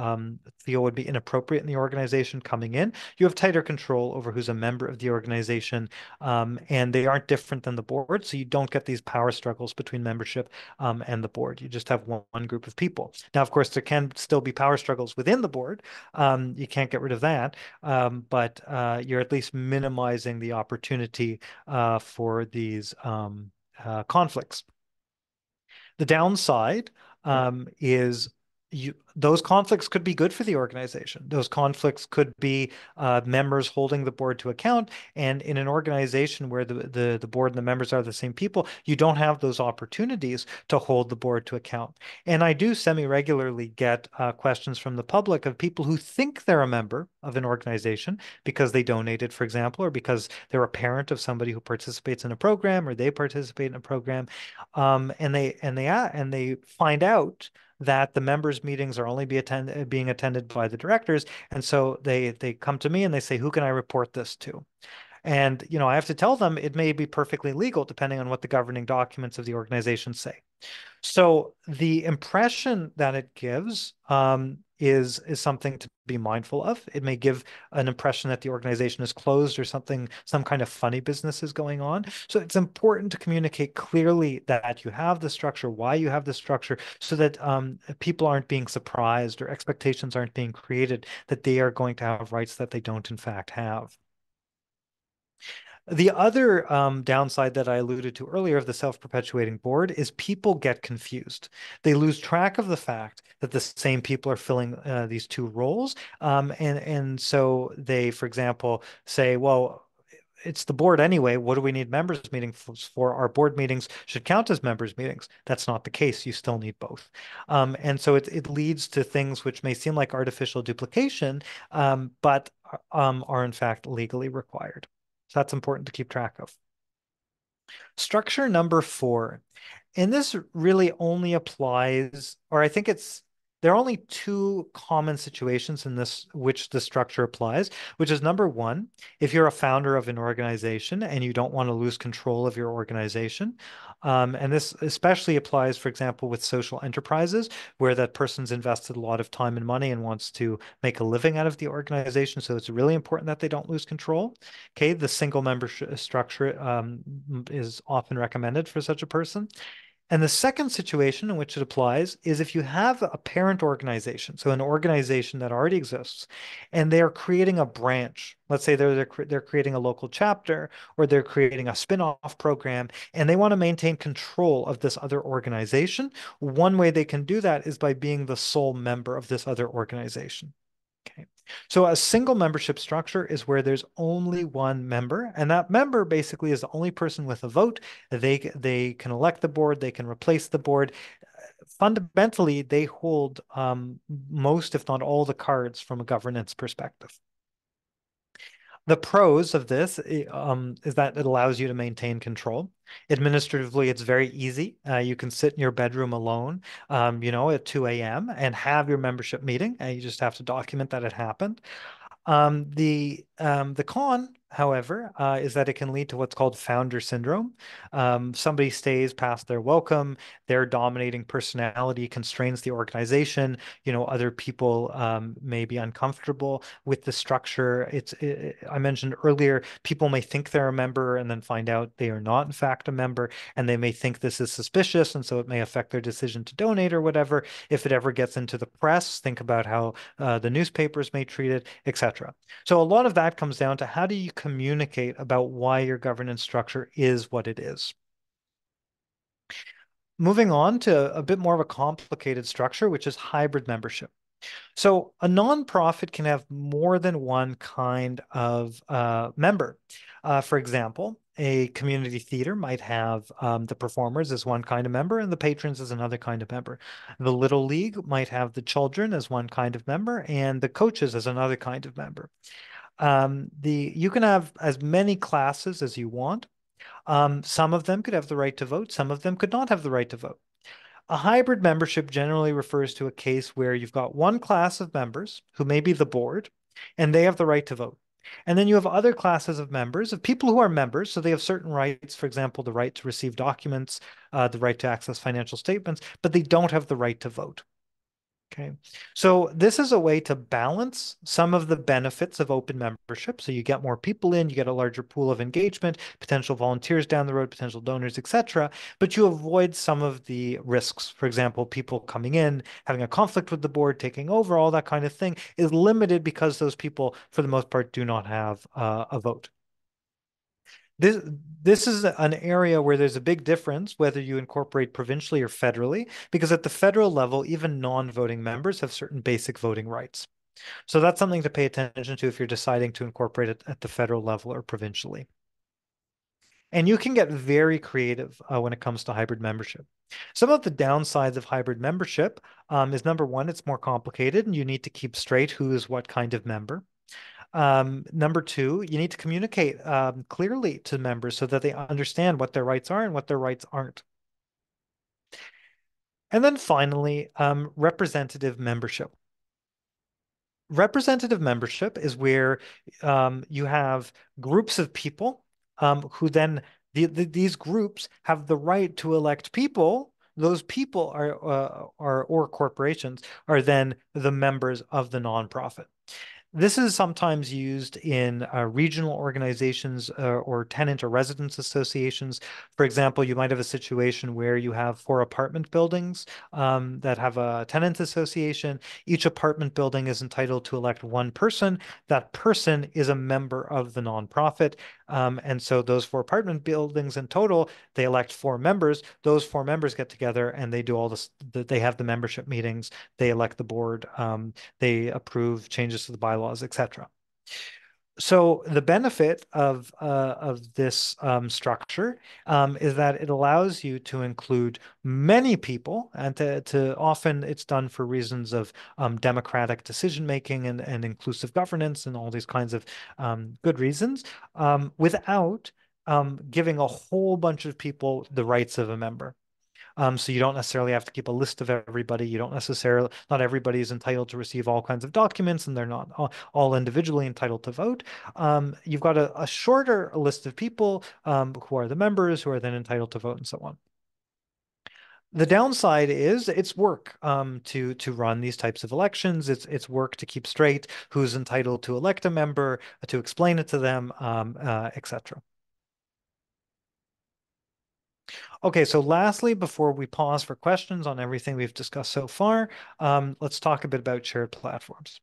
feel would be inappropriate in the organization coming in. You have tighter control over who's a member of the organization, and they aren't different than the board, so you don't get these power struggles between membership and the board. You just have one group of people. Now, of course, there can still be power struggles within the board. You can't get rid of that, but you're at least minimizing the opportunity for these conflicts. The downside is those conflicts could be good for the organization. Those conflicts could be members holding the board to account. And in an organization where the board and the members are the same people, you don't have those opportunities to hold the board to account. And I do semi-regularly get questions from the public of people who think they're a member of an organization because they donated, for example, or because they're a parent of somebody who participates in a program or they participate in a program, and they find out that the members' meetings are only being attended by the directors, and so they come to me and they say, "Who can I report this to?" And I have to tell them it may be perfectly legal depending on what the governing documents of the organization say. So the impression that it gives is something to be mindful of. It may give an impression that the organization is closed or something, some kind of funny business is going on. So it's important to communicate clearly that you have the structure, why you have the structure, so that people aren't being surprised or expectations aren't being created that they are going to have rights that they don't in fact have. The other downside that I alluded to earlier of the self-perpetuating board is people get confused. They lose track of the fact that the same people are filling these two roles. And so they, for example, say, well, it's the board anyway. What do we need members meetings for? Our board meetings should count as members meetings. That's not the case. You still need both. And so it leads to things which may seem like artificial duplication, but are in fact legally required. So that's important to keep track of. Structure number 4. And this really only applies, or I think there are only 2 common situations in which the structure applies, which is number 1, if you're a founder of an organization and you don't want to lose control of your organization. And this especially applies, for example, with social enterprises, where that person's invested a lot of time and money and wants to make a living out of the organization. So it's really important that they don't lose control. Okay, the single membership structure is often recommended for such a person. And the second situation in which it applies is if you have a parent organization, so an organization that already exists, and they are creating a branch. Let's say they're creating a local chapter, or they're creating a spin-off program, and they want to maintain control of this other organization. One way they can do that is by being the sole member of this other organization. Okay. So a single membership structure is where there's only one member, and that member basically is the only person with a vote. They can elect the board, they can replace the board. Fundamentally, they hold most, if not all, the cards from a governance perspective. The pros of this is that it allows you to maintain control. Administratively, it's very easy. You can sit in your bedroom alone, at 2 a.m. and have your membership meeting, and you just have to document that it happened. The con, however, is that it can lead to what's called founder syndrome. Somebody stays past their welcome, their dominating personality constrains the organization. Other people may be uncomfortable with the structure. I mentioned earlier, people may think they're a member and then find out they are not, in fact, a member, and they may think this is suspicious, and so it may affect their decision to donate or whatever. If it ever gets into the press, think about how the newspapers may treat it, etc. So a lot of that comes down to how do you communicate about why your governance structure is what it is. Moving on to a bit more of a complicated structure, which is hybrid membership. So a nonprofit can have more than one kind of member. For example, a community theater might have the performers as one kind of member and the patrons as another kind of member. The Little League might have the children as one kind of member and the coaches as another kind of member. You can have as many classes as you want. Some of them could have the right to vote. Some of them could not have the right to vote. A hybrid membership generally refers to a case where you've got one class of members who may be the board, and they have the right to vote. And then you have other classes of members, of people who are members, so they have certain rights, for example, the right to receive documents, the right to access financial statements, but they don't have the right to vote. Okay, so this is a way to balance some of the benefits of open membership. So you get more people in, you get a larger pool of engagement, potential volunteers down the road, potential donors, etc. But you avoid some of the risks. For example, people coming in, having a conflict with the board, taking over, all that kind of thing is limited because those people, for the most part, do not have a vote. This this is an area where there's a big difference whether you incorporate provincially or federally, because at the federal level, even non-voting members have certain basic voting rights. So that's something to pay attention to if you're deciding to incorporate it at the federal level or provincially. And you can get very creative when it comes to hybrid membership. Some of the downsides of hybrid membership is number one, it's more complicated and you need to keep straight who is what kind of member. Number two, you need to communicate clearly to members so that they understand what their rights are and what their rights aren't. And then finally, representative membership. Representative membership is where you have groups of people who then these groups have the right to elect people. Those people are or corporations are then the members of the nonprofit. This is sometimes used in regional organizations or tenant or residence associations. For example, you might have a situation where you have 4 apartment buildings that have a tenant association. Each apartment building is entitled to elect one person. That person is a member of the nonprofit. And so those 4 apartment buildings in total, they elect 4 members. Those 4 members get together and they do all this. They have the membership meetings. They elect the board. They approve changes to the bylaws, etc. So the benefit of this structure is that it allows you to include many people, and to often it's done for reasons of democratic decision making and inclusive governance and all these kinds of good reasons, without giving a whole bunch of people the rights of a member. So you don't necessarily have to keep a list of everybody. You don't necessarily, not everybody is entitled to receive all kinds of documents, and they're not all individually entitled to vote. You've got a shorter list of people who are the members, who are then entitled to vote, and so on. The downside is it's work to run these types of elections. It's work to keep straight who's entitled to elect a member, to explain it to them, etc. Okay, so lastly, before we pause for questions on everything we've discussed so far, let's talk a bit about shared platforms.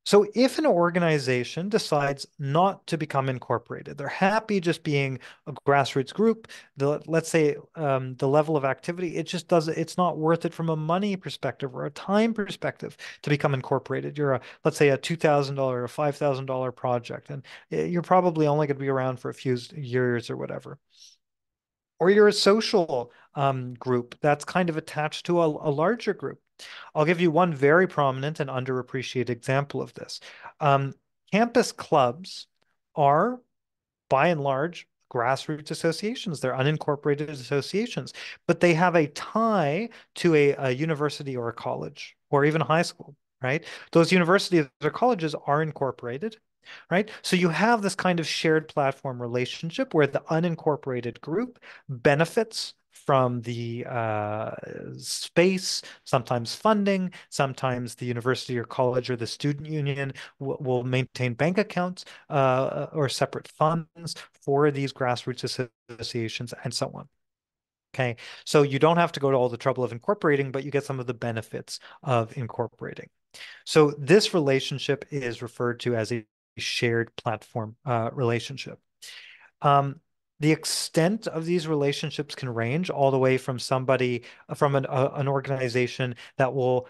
So if an organization decides not to become incorporated, they're happy just being a grassroots group, let's say the level of activity, it's not worth it from a money perspective or a time perspective to become incorporated. You're let's say a $2,000 or $5,000 project, and you're probably only going to be around for a few years or whatever. Or you're a social group that's kind of attached to a larger group. I'll give you one very prominent and underappreciated example of this. Um, Campus clubs are, by and large, grassroots associations. They're unincorporated associations, but they have a tie to a university or a college or even a high school, right? Those universities or colleges are incorporated, right? So you have this kind of shared platform relationship where the unincorporated group benefits from the space, sometimes funding, sometimes the university or college or the student union will maintain bank accounts or separate funds for these grassroots associations and so on. Okay, so you don't have to go to all the trouble of incorporating, but you get some of the benefits of incorporating. So this relationship is referred to as a shared platform relationship. The extent of these relationships can range all the way from somebody from an organization that will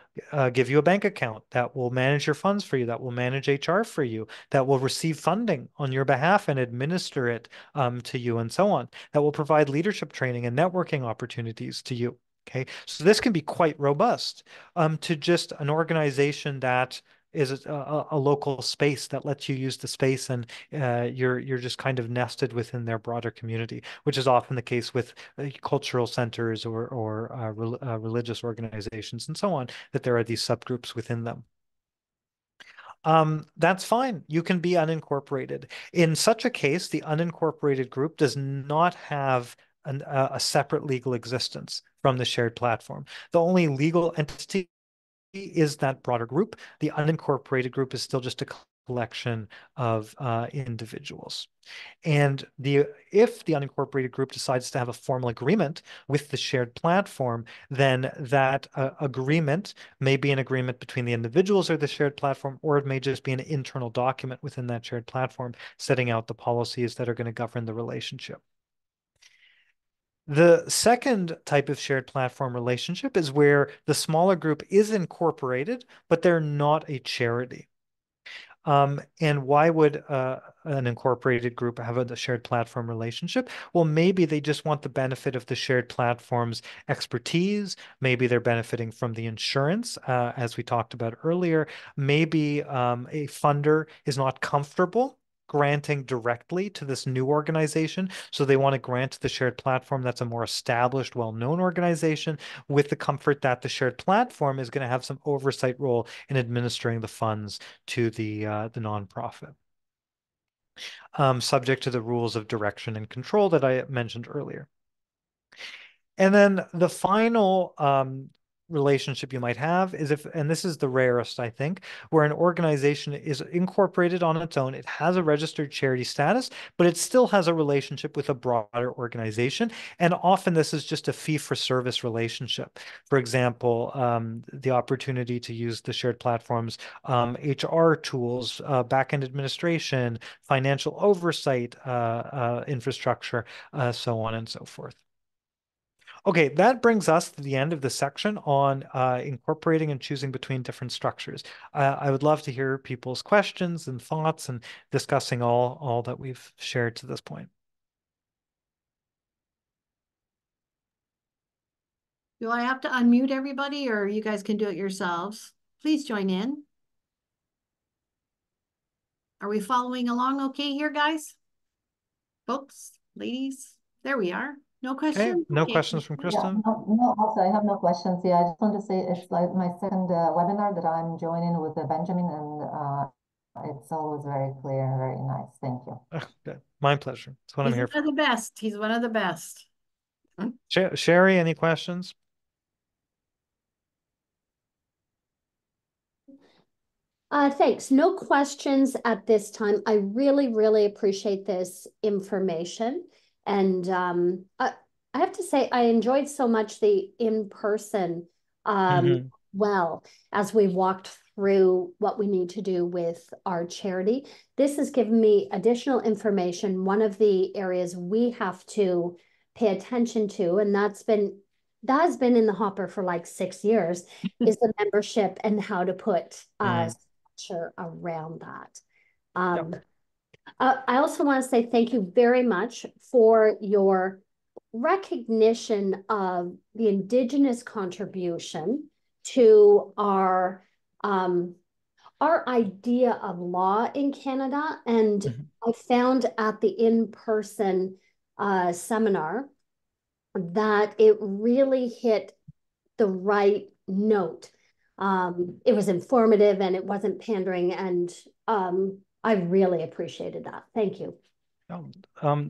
give you a bank account, that will manage your funds for you, that will manage HR for you, that will receive funding on your behalf and administer it to you, and so on, that will provide leadership training and networking opportunities to you. Okay, so this can be quite robust to just an organization that is a local space that lets you use the space, and you're just kind of nested within their broader community, which is often the case with cultural centers or religious organizations and so on, that there are these subgroups within them. That's fine. You can be unincorporated. In such a case, the unincorporated group does not have a separate legal existence from the shared platform. The only legal entity is that broader group. The unincorporated group is still just a collection of individuals. And if the unincorporated group decides to have a formal agreement with the shared platform, then that agreement may be an agreement between the individuals or the shared platform, or it may just be an internal document within that shared platform setting out the policies that are going to govern the relationship. The second type of shared platform relationship is where the smaller group is incorporated, but they're not a charity. And why would an incorporated group have a shared platform relationship? Well, maybe they just want the benefit of the shared platform's expertise. Maybe they're benefiting from the insurance, as we talked about earlier. Maybe a funder is not comfortable granting directly to this new organization. So they want to grant to the shared platform that's a more established, well-known organization with the comfort that the shared platform is going to have some oversight role in administering the funds to the nonprofit, subject to the rules of direction and control that I mentioned earlier. And then the final relationship you might have is if, and this is the rarest, I think, where an organization is incorporated on its own. It has a registered charity status, but it still has a relationship with a broader organization. And often this is just a fee-for-service relationship. For example, the opportunity to use the shared platform's HR tools, back-end administration, financial oversight infrastructure, so on and so forth. Okay, that brings us to the end of the section on incorporating and choosing between different structures. I would love to hear people's questions and thoughts and discussing all that we've shared to this point. Do I have to unmute everybody, or you guys can do it yourselves? Please join in. Are we following along okay here, guys? Folks, ladies, there we are. No questions? Okay, no okay. questions from Kristen? Yeah, no, also, I have no questions. Yeah, I just want to say it's like my second webinar that I'm joining with Benjamin, and it's always very clear and very nice. Thank you. Good. My pleasure. That's what I'm here He's one for. of the best. He's one of the best. Sherry, any questions? Thanks. No questions at this time. I really, really appreciate this information. And I have to say, I enjoyed so much the in-person well, as we walked through what we need to do with our charity. This has given me additional information. One of the areas we have to pay attention to, and that has been in the hopper for like 6 years, is the membership and how to put structure around that. I also want to say thank you very much for your recognition of the Indigenous contribution to our idea of law in Canada. And I found at the in-person seminar that it really hit the right note. It was informative and it wasn't pandering, and I really appreciated that. Thank you.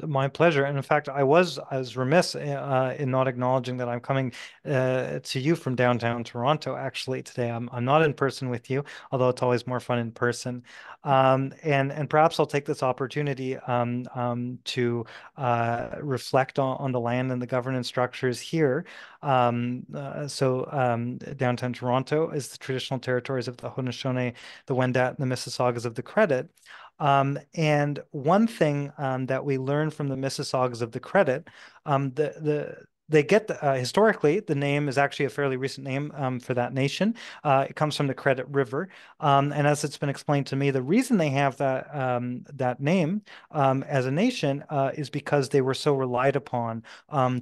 My pleasure. And in fact, I was remiss in not acknowledging that I'm coming to you from downtown Toronto, actually, today. I'm not in person with you, although it's always more fun in person. And perhaps I'll take this opportunity to reflect on the land and the governance structures here. Downtown Toronto is the traditional territories of the Haudenosaunee, the Wendat, and the Mississaugas of the Credit. And one thing that we learned from the Mississaugas of the Credit, they get historically, the name is actually a fairly recent name for that nation. It comes from the Credit River, and as it's been explained to me, the reason they have that name as a nation is because they were so relied upon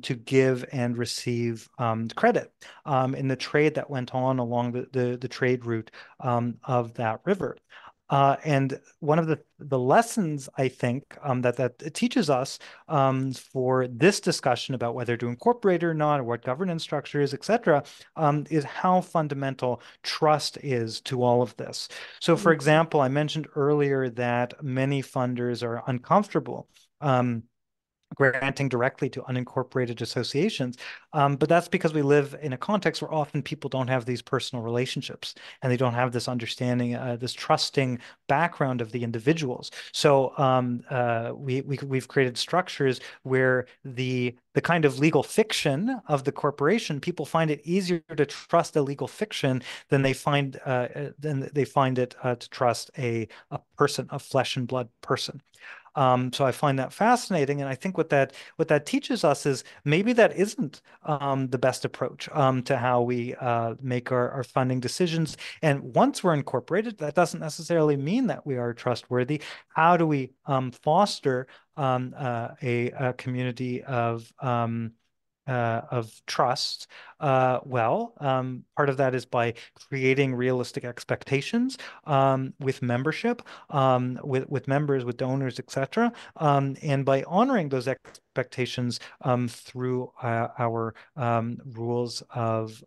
to give and receive credit in the trade that went on along the trade route of that river. And one of the lessons, I think, that it teaches us for this discussion about whether to incorporate or not, or what governance structure is, et cetera, is how fundamental trust is to all of this. So, for example, I mentioned earlier that many funders are uncomfortable granting directly to unincorporated associations. But that's because we live in a context where often people don't have these personal relationships and they don't have this understanding, this trusting background of the individuals. So we've created structures where the kind of legal fiction of the corporation, people find it easier to trust a legal fiction than they find it to trust a person, a flesh and blood person. So I find that fascinating, and I think what that teaches us is maybe that isn't the best approach to how we make our funding decisions. And once we're incorporated, that doesn't necessarily mean that we are trustworthy. How do we foster a community of trust? Part of that is by creating realistic expectations with membership, with members, with donors, etc., and by honoring those expectations through our rules of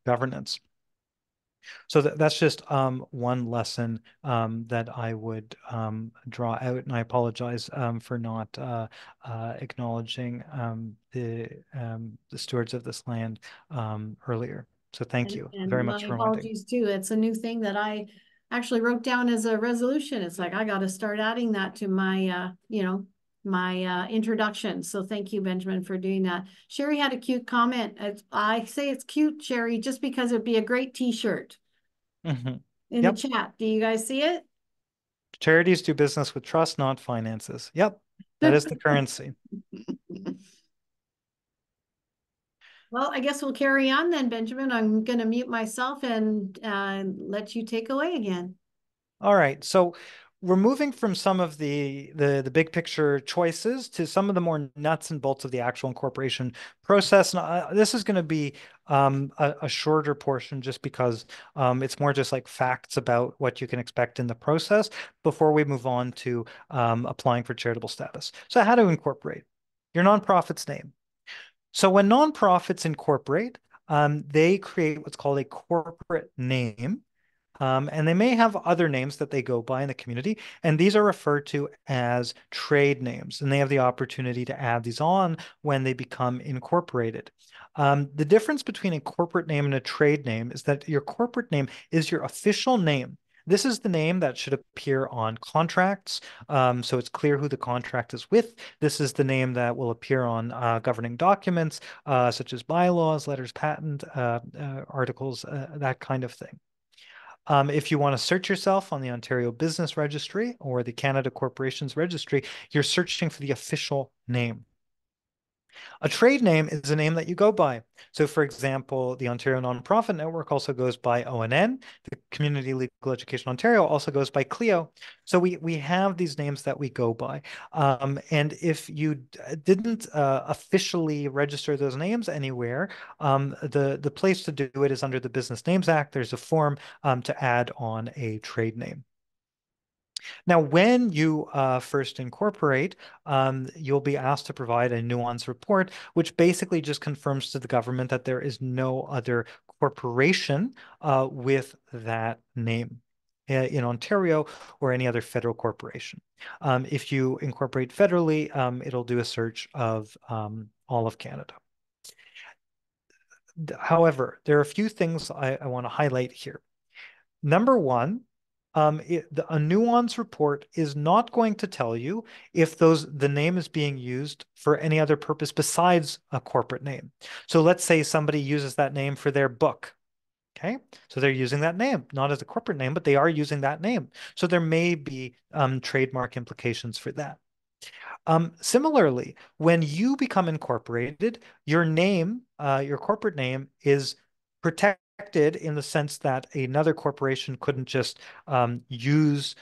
governance. So that's just one lesson that I would draw out, and I apologize for not acknowledging the stewards of this land earlier. So thank you very much my for reminding. apologies too. It's a new thing that I actually wrote down as a resolution. It's like I got to start adding that to my my introduction. So thank you, Benjamin, for doing that. Sherry had a cute comment. I say it's cute, Sherry, just because it'd be a great t-shirt. Mm-hmm. In the chat. Do you guys see it? Charities do business with trust, not finances. Yep, that is the currency. Well, I guess we'll carry on then, Benjamin. I'm going to mute myself and let you take away again. All right. So we're moving from some of the big picture choices to some of the more nuts and bolts of the actual incorporation process. And this is going to be a shorter portion just because it's more just like facts about what you can expect in the process before we move on to applying for charitable status. So how to incorporate your nonprofit's name. So when nonprofits incorporate, they create what's called a corporate name. And they may have other names that they go by in the community, and these are referred to as trade names, and they have the opportunity to add these on when they become incorporated. The difference between a corporate name and a trade name is that your corporate name is your official name. This is the name that should appear on contracts, so it's clear who the contract is with. This is the name that will appear on governing documents, such as bylaws, letters, patent, articles, that kind of thing. If you want to search yourself on the Ontario Business Registry or the Canada Corporations Registry, you're searching for the official name. A trade name is a name that you go by. So for example, the Ontario Nonprofit Network also goes by ONN. The Community Legal Education Ontario also goes by CLEO. So we have these names that we go by. And if you didn't officially register those names anywhere, the place to do it is under the Business Names Act. There's a form to add on a trade name. Now, when you first incorporate, you'll be asked to provide a nuance report, which basically just confirms to the government that there is no other corporation with that name in Ontario or any other federal corporation. If you incorporate federally, it'll do a search of all of Canada. However, there are a few things I want to highlight here. Number one, a nuance report is not going to tell you if the name is being used for any other purpose besides a corporate name. So let's say somebody uses that name for their book. Okay, so they're using that name, not as a corporate name, but they are using that name. So there may be trademark implications for that. Similarly, when you become incorporated, your name, your corporate name is protected in the sense that another corporation couldn't just use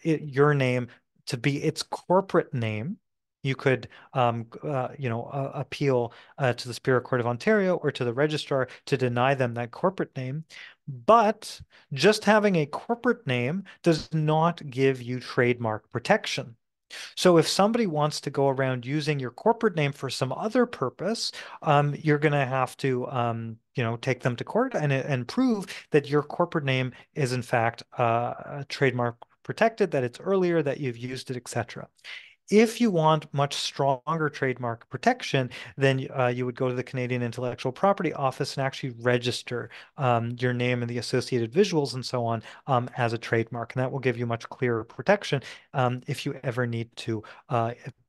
your name to be its corporate name. You could, appeal to the Superior Court of Ontario or to the registrar to deny them that corporate name. But just having a corporate name does not give you trademark protection. So if somebody wants to go around using your corporate name for some other purpose, you're going to have to, take them to court and prove that your corporate name is in fact trademark protected, that it's earlier, that you've used it, etc. If you want much stronger trademark protection, then you would go to the Canadian Intellectual Property Office and actually register your name and the associated visuals and so on as a trademark. And that will give you much clearer protection if you ever need to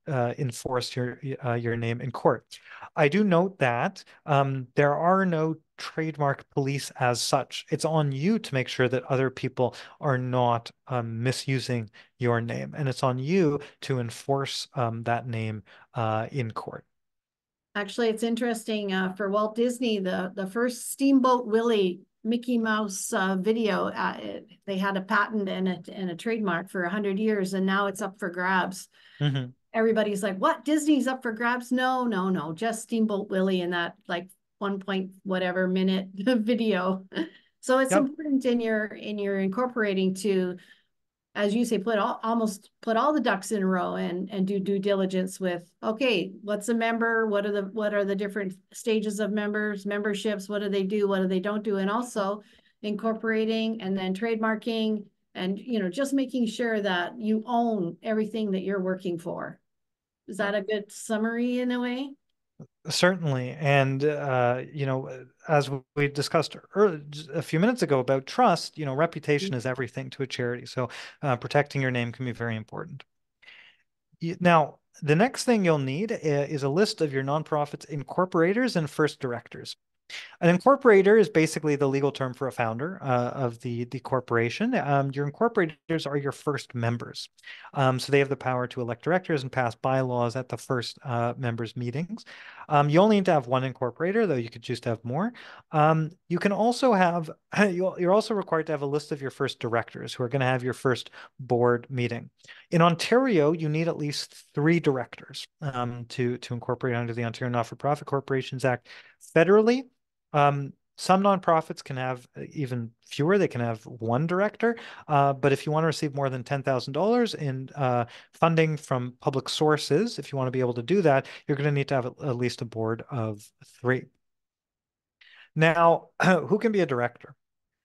enforce your name in court. I do note that there are no trademark police as such. It's on you to make sure that other people are not misusing your name, and it's on you to enforce that name in court. Actually, it's interesting for Walt Disney, the first Steamboat Willie Mickey Mouse video, they had a patent and a trademark for 100 years, and now it's up for grabs. Mm-hmm. Everybody's like, what? Disney's up for grabs? No, no, no, just Steamboat Willie in that like 1 point whatever minute video. So it's important in your incorporating to, as you say, almost put all the ducks in a row and do due diligence with, okay, what's a member? What are the different stages of memberships? What do they do? What do they don't do? And also incorporating and then trademarking and, just making sure that you own everything that you're working for. Is that a good summary in a way? Certainly. And, as we discussed a few minutes ago about trust, reputation is everything to a charity. So protecting your name can be very important. Now, the next thing you'll need is a list of your nonprofit's incorporators and first directors. An incorporator is basically the legal term for a founder of the corporation. Your incorporators are your first members. So they have the power to elect directors and pass bylaws at the first members' meetings. You only need to have one incorporator, though you could choose to have more. You can also have, you're also required to have a list of your first directors who are going to have your first board meeting. In Ontario, you need at least 3 directors to incorporate under the Ontario Not-for-Profit Corporations Act. Federally, some nonprofits can have even fewer. They can have 1 director. But if you want to receive more than $10,000 in funding from public sources, if you want to be able to do that, you're going to need to have at least a board of 3. Now, who can be a director?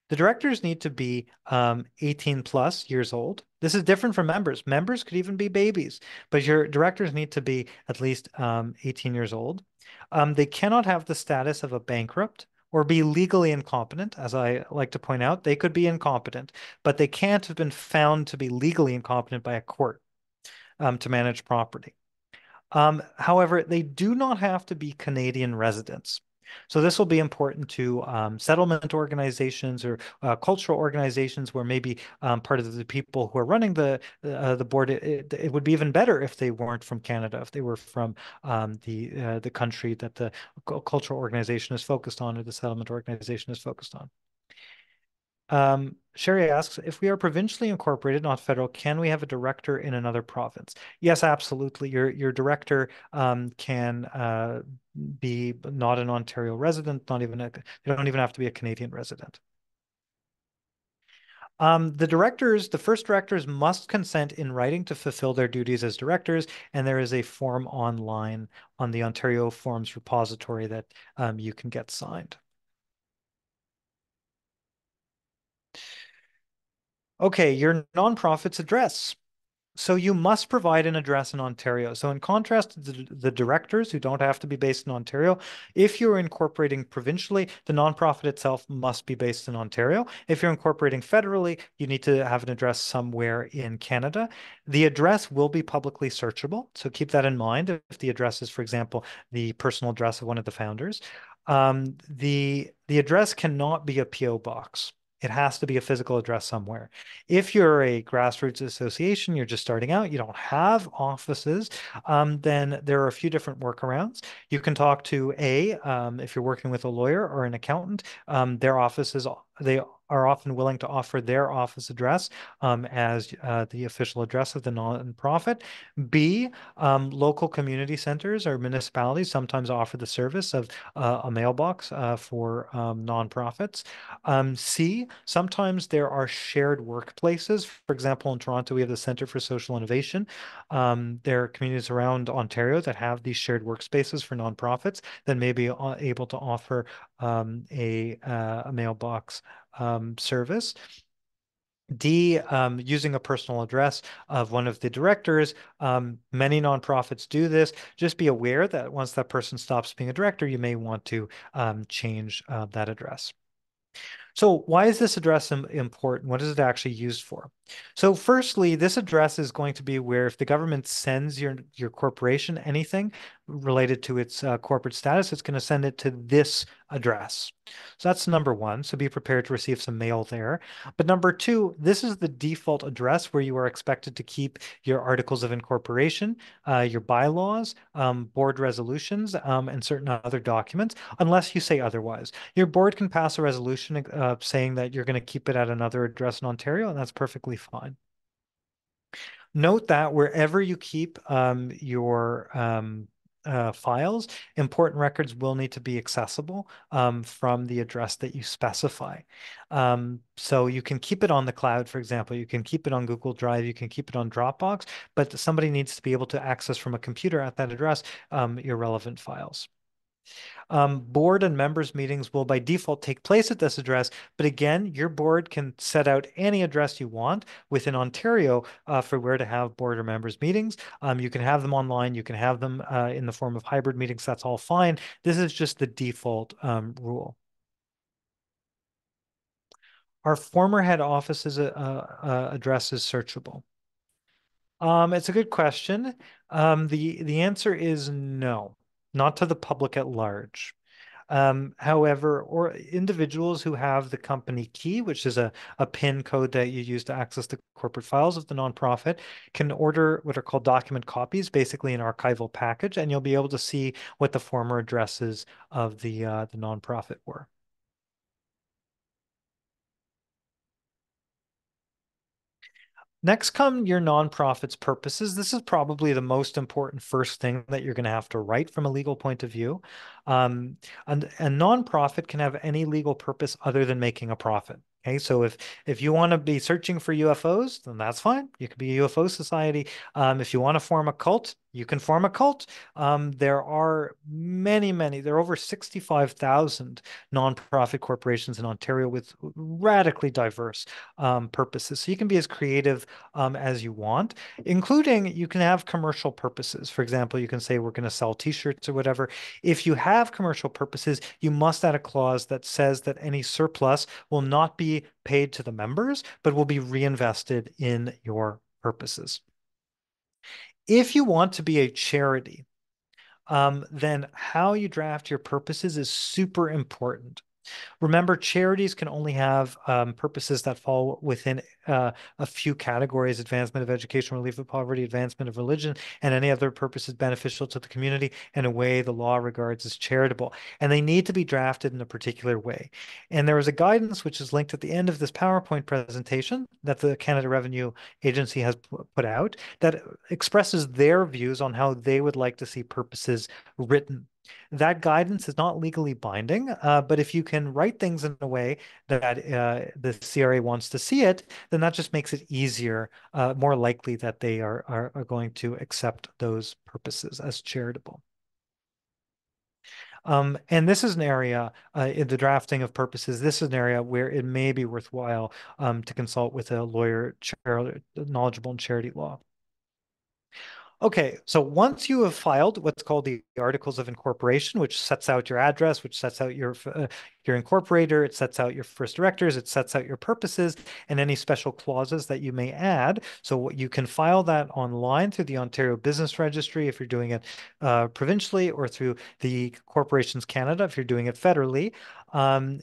The directors need to be 18 plus years old. This is different from members. Members could even be babies, but your directors need to be at least 18 years old. They cannot have the status of a bankrupt or be legally incompetent. As I like to point out, they could be incompetent, but they can't have been found to be legally incompetent by a court to manage property. However, they do not have to be Canadian residents. So this will be important to settlement organizations or cultural organizations where maybe part of the people who are running the board, it would be even better if they weren't from Canada, if they were from the country that the cultural organization is focused on or the settlement organization is focused on. Sherry asks, if we are provincially incorporated, not federal, can we have a director in another province? Yes, absolutely. Your director can be not an Ontario resident, they don't even have to be a Canadian resident. The first directors must consent in writing to fulfill their duties as directors, and there is a form online on the Ontario Forms repository that you can get signed. Okay, your nonprofit's address. So you must provide an address in Ontario. So in contrast to the directors who don't have to be based in Ontario, if you're incorporating provincially, the nonprofit itself must be based in Ontario. If you're incorporating federally, you need to have an address somewhere in Canada. The address will be publicly searchable. So keep that in mind if the address is, for example, the personal address of one of the founders. The address cannot be a PO box. It has to be a physical address somewhere. If you're a grassroots association, you're just starting out, you don't have offices, then there are a few different workarounds. You can talk to if you're working with a lawyer or an accountant, their offices, they are often willing to offer their office address as the official address of the nonprofit. B, local community centers or municipalities sometimes offer the service of a mailbox for nonprofits. C, sometimes there are shared workplaces. For example, in Toronto, we have the Center for Social Innovation. There are communities around Ontario that have these shared workspaces for nonprofits that may be able to offer a mailbox service. D, using a personal address of one of the directors. Many nonprofits do this. Just be aware that once that person stops being a director, you may want to change that address. So why is this address important? What is it actually used for? So firstly, this address is going to be where if the government sends your corporation anything related to its corporate status, it's going to send it to this address. So that's number one. So be prepared to receive some mail there. But number two, this is the default address where you are expected to keep your articles of incorporation, your bylaws, board resolutions, and certain other documents, unless you say otherwise. Your board can pass a resolution saying that you're going to keep it at another address in Ontario, and that's perfectly fine. Note that wherever you keep your files, important records will need to be accessible from the address that you specify. So you can keep it on the cloud, for example. You can keep it on Google Drive. You can keep it on Dropbox, but somebody needs to be able to access from a computer at that address your relevant files. Board and members meetings will by default take place at this address, but again, your board can set out any address you want within Ontario for where to have board or members meetings. You can have them online, you can have them in the form of hybrid meetings, that's all fine. This is just the default rule. Our former head office's address is searchable. It's a good question. The answer is no, not to the public at large. However, or individuals who have the company key, which is a PIN code that you use to access the corporate files of the nonprofit, can order what are called document copies, basically an archival package, and you'll be able to see what the former addresses of the nonprofit were. Next come your nonprofit's purposes. This is probably the most important first thing that you're going to have to write from a legal point of view. And a nonprofit can have any legal purpose other than making a profit. Okay, so if you want to be searching for UFOs, then that's fine. You could be a UFO society. If you want to form a cult, you can form a cult. There are there are over 65,000 nonprofit corporations in Ontario with radically diverse purposes. So you can be as creative as you want, including you can have commercial purposes. For example, you can say we're going to sell t-shirts or whatever. If you have commercial purposes, you must add a clause that says that any surplus will not be paid to the members, but will be reinvested in your purposes. If you want to be a charity, then how you draft your purposes is super important. Remember, charities can only have purposes that fall within a few categories: advancement of education, relief of poverty, advancement of religion, and any other purposes beneficial to the community in a way the law regards as charitable. And they need to be drafted in a particular way. And there is a guidance which is linked at the end of this PowerPoint presentation that the Canada Revenue Agency has put out that expresses their views on how they would like to see purposes written. That guidance is not legally binding, but if you can write things in a way that the CRA wants to see it, then that just makes it easier, more likely that they are going to accept those purposes as charitable. And this is an area in the drafting of purposes, this is an area where it may be worthwhile to consult with a lawyer knowledgeable in charity law. Okay, so once you have filed what's called the Articles of Incorporation, which sets out your address, which sets out your incorporator, it sets out your first directors, it sets out your purposes, and any special clauses that you may add. So you can file that online through the Ontario Business Registry if you're doing it provincially, or through the Corporations Canada if you're doing it federally.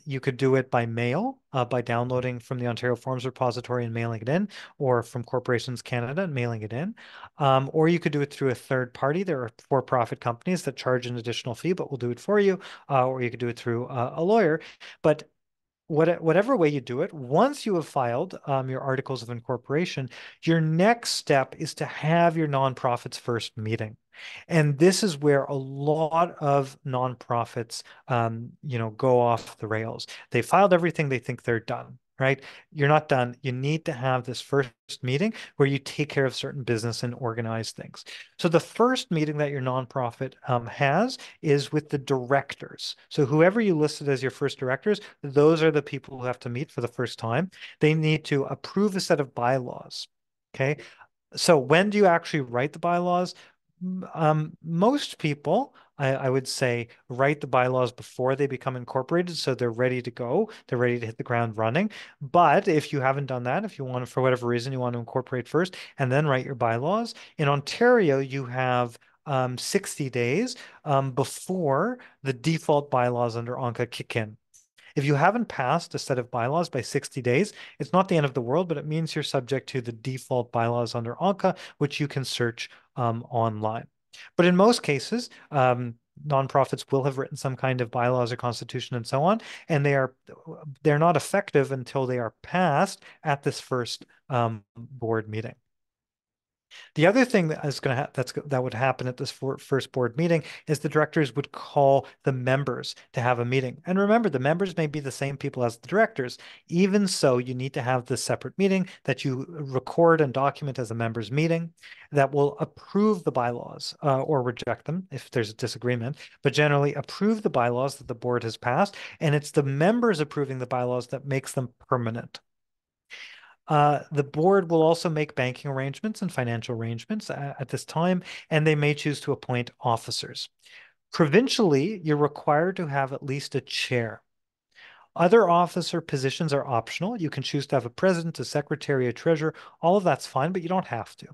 You could do it by mail, by downloading from the Ontario Forms Repository and mailing it in, or from Corporations Canada and mailing it in. Or you could do it through a third party. There are for-profit companies that charge an additional fee, but will do it for you. Or you could do it through a lawyer. But whatever way you do it, once you have filed your articles of incorporation, your next step is to have your nonprofit's first meeting. And this is where a lot of nonprofits, go off the rails. They filed everything, they think they're done. right? You're not done. You need to have this first meeting where you take care of certain business and organize things. So the first meeting that your nonprofit has is with the directors. So whoever you listed as your first directors, those are the people who have to meet for the first time. They need to approve a set of bylaws. Okay. So when do you actually write the bylaws? Most people, I would say, write the bylaws before they become incorporated, so they're ready to go. They're ready to hit the ground running. But if you haven't done that, if you want to, for whatever reason, you want to incorporate first and then write your bylaws, in Ontario, you have 60 days before the default bylaws under ONCA kick in. If you haven't passed a set of bylaws by 60 days, it's not the end of the world, but it means you're subject to the default bylaws under ONCA, which you can search online. But in most cases, nonprofits will have written some kind of bylaws or constitution and so on, and they're not effective until they are passed at this first board meeting. The other thing that is going to that would happen at this first board meeting is the directors would call the members to have a meeting. And remember, the members may be the same people as the directors. Even so, you need to have this separate meeting that you record and document as a members meeting that will approve the bylaws or reject them if there's a disagreement, but generally approve the bylaws that the board has passed. And it's the members approving the bylaws that makes them permanent. The board will also make banking arrangements and financial arrangements at this time, and they may choose to appoint officers. Provincially, you're required to have at least a chair. Other officer positions are optional. You can choose to have a president, a secretary, a treasurer. All of that's fine, but you don't have to.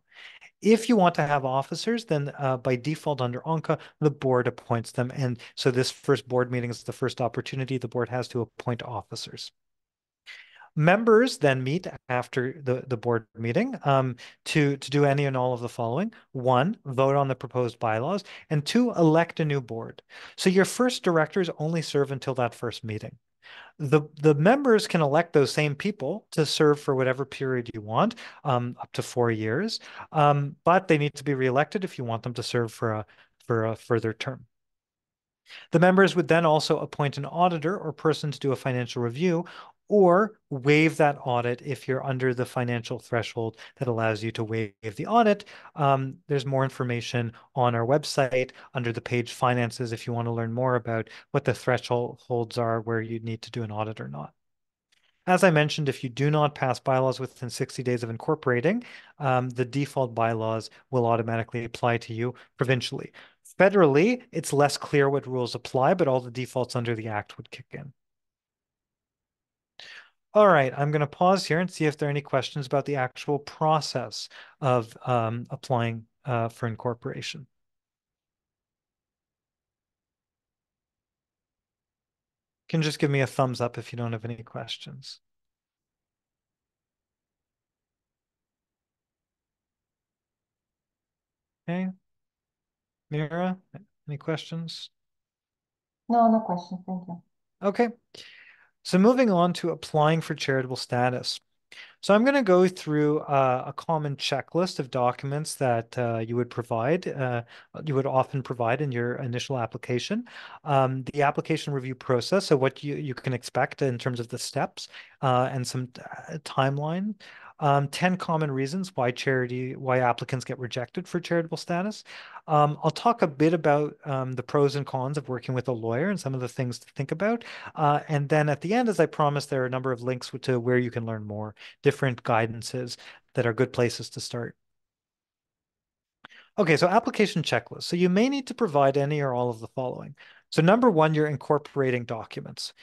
If you want to have officers, then by default under ONCA, the board appoints them. And so this first board meeting is the first opportunity the board has to appoint officers. Members then meet after the board meeting to do any and all of the following. One, vote on the proposed bylaws, and two, elect a new board. So your first directors only serve until that first meeting. The members can elect those same people to serve for whatever period you want, up to 4 years, but they need to be reelected if you want them to serve for a further term. The members would then also appoint an auditor or person to do a financial review or waive that audit if you're under the financial threshold that allows you to waive the audit. There's more information on our website under the page Finances if you want to learn more about what the thresholds are where you need to do an audit or not. As I mentioned, if you do not pass bylaws within 60 days of incorporating, the default bylaws will automatically apply to you provincially. Federally, it's less clear what rules apply, but all the defaults under the Act would kick in. All right, I'm going to pause here and see if there are any questions about the actual process of applying for incorporation. You can just give me a thumbs up if you don't have any questions. Okay. Mira, any questions? No, no questions. Thank you. Okay. So moving on to applying for charitable status. So I'm going to go through a common checklist of documents that you would often provide in your initial application. The application review process, so what you can expect in terms of the steps and some timeline. 10 common reasons why applicants get rejected for charitable status. I'll talk a bit about the pros and cons of working with a lawyer and some of the things to think about. And then at the end, as I promised, there are a number of links to where you can learn more, different guidances that are good places to start. Okay, so application checklist. So you may need to provide any or all of the following. So number one, you're incorporating documents.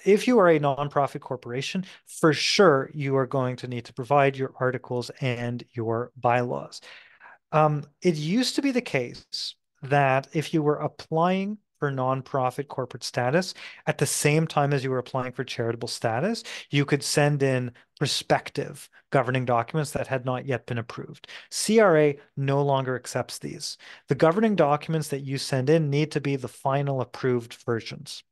If you are a nonprofit corporation, for sure, you are going to need to provide your articles and your bylaws. It used to be the case that if you were applying for nonprofit corporate status at the same time as you were applying for charitable status, you could send in prospective governing documents that had not yet been approved. CRA no longer accepts these. The governing documents that you send in need to be the final approved versions.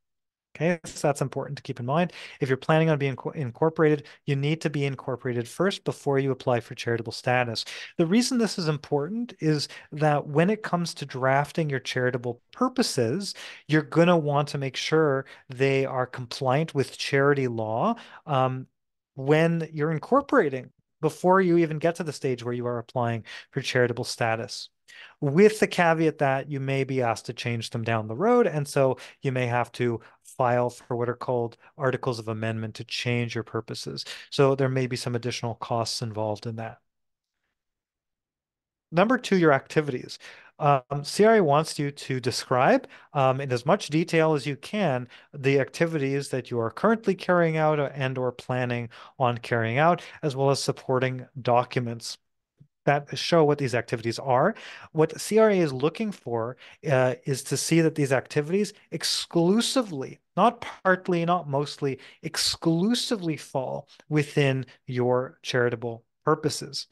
Okay, so that's important to keep in mind. If you're planning on being incorporated, you need to be incorporated first before you apply for charitable status. The reason this is important is that when it comes to drafting your charitable purposes, you're going to want to make sure they are compliant with charity law when you're incorporating before you even get to the stage where you are applying for charitable status, with the caveat that you may be asked to change them down the road. And so you may have to file for what are called articles of amendment to change your purposes. So there may be some additional costs involved in that. Number two, your activities. CRA wants you to describe in as much detail as you can the activities that you are currently carrying out and or planning on carrying out, as well as supporting documents that show what these activities are. What CRA is looking for is to see that these activities exclusively, not partly, not mostly, exclusively fall within your charitable purposes.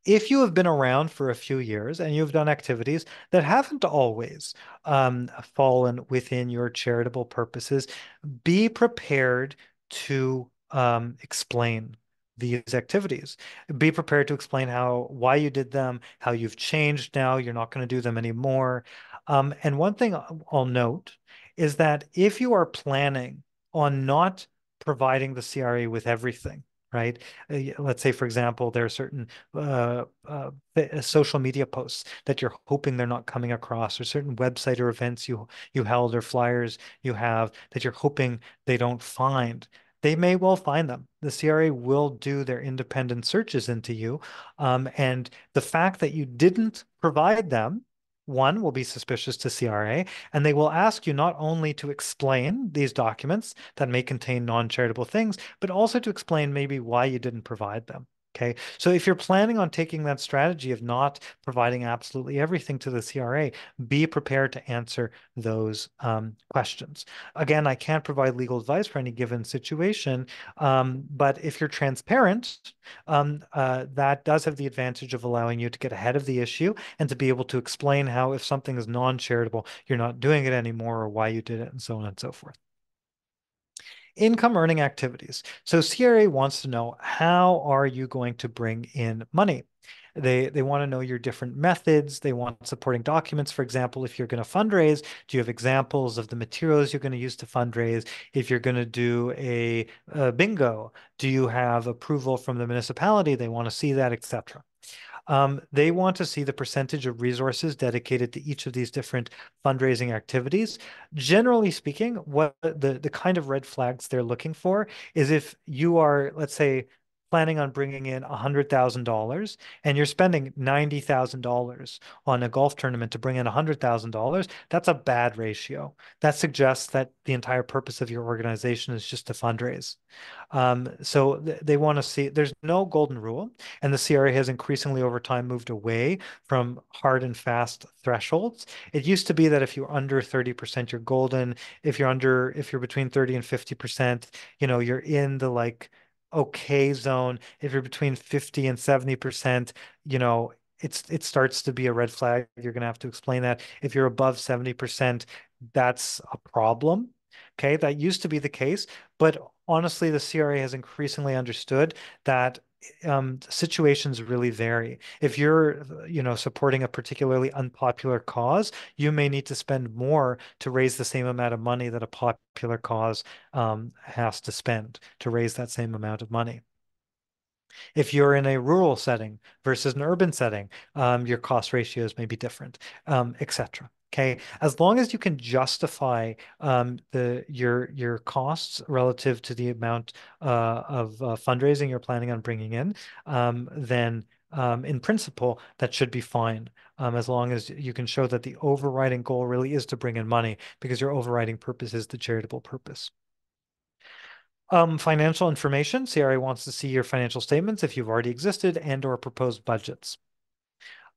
If you have been around for a few years and you've done activities that haven't always fallen within your charitable purposes, be prepared to explain these activities. Be prepared to explain why you did them, how you've changed now, you're not going to do them anymore. And one thing I'll note is that if you are planning on not providing the CRA with everything, right? Let's say, for example, there are certain social media posts that you're hoping they're not coming across, or certain website or events you held or flyers you have that you're hoping they don't find. They may well find them. The CRA will do their independent searches into you. And the fact that you didn't provide them, one, will be suspicious to CRA, and they will ask you not only to explain these documents that may contain non-charitable things, but also to explain maybe why you didn't provide them. Okay, so if you're planning on taking that strategy of not providing absolutely everything to the CRA, be prepared to answer those questions. Again, I can't provide legal advice for any given situation, but if you're transparent, that does have the advantage of allowing you to get ahead of the issue and to be able to explain how, if something is non-charitable, you're not doing it anymore, or why you did it, and so on and so forth. Income earning activities. So CRA wants to know, how are you going to bring in money? They want to know your different methods. They want supporting documents. For example, if you're going to fundraise, do you have examples of the materials you're going to use to fundraise? If you're going to do a bingo, do you have approval from the municipality? They want to see that, etc. They want to see the percentage of resources dedicated to each of these different fundraising activities. Generally speaking, what the kind of red flags they're looking for is if you are, let's say, planning on bringing in $100,000 and you're spending $90,000 on a golf tournament to bring in $100,000, that's a bad ratio. That suggests that the entire purpose of your organization is just to fundraise. So they want to see, there's no golden rule, and the CRA has increasingly over time moved away from hard and fast thresholds. It used to be that if you're under 30%, you're golden. If you're between 30 and 50%, you're in the okay zone. If you're between 50 and 70%, it starts to be a red flag. You're going to have to explain that. If you're above 70%, that's a problem. Okay, that used to be the case, but honestly, the CRA has increasingly understood that situations really vary. If you're, supporting a particularly unpopular cause, you may need to spend more to raise the same amount of money that a popular cause has to spend to raise that same amount of money. If you're in a rural setting versus an urban setting, your cost ratios may be different, etc. Okay, as long as you can justify your costs relative to the amount of fundraising you're planning on bringing in, then in principle that should be fine. As long as you can show that the overriding goal really is to bring in money, because your overriding purpose is the charitable purpose. Financial information. CRA wants to see your financial statements if you've already existed, and or proposed budgets.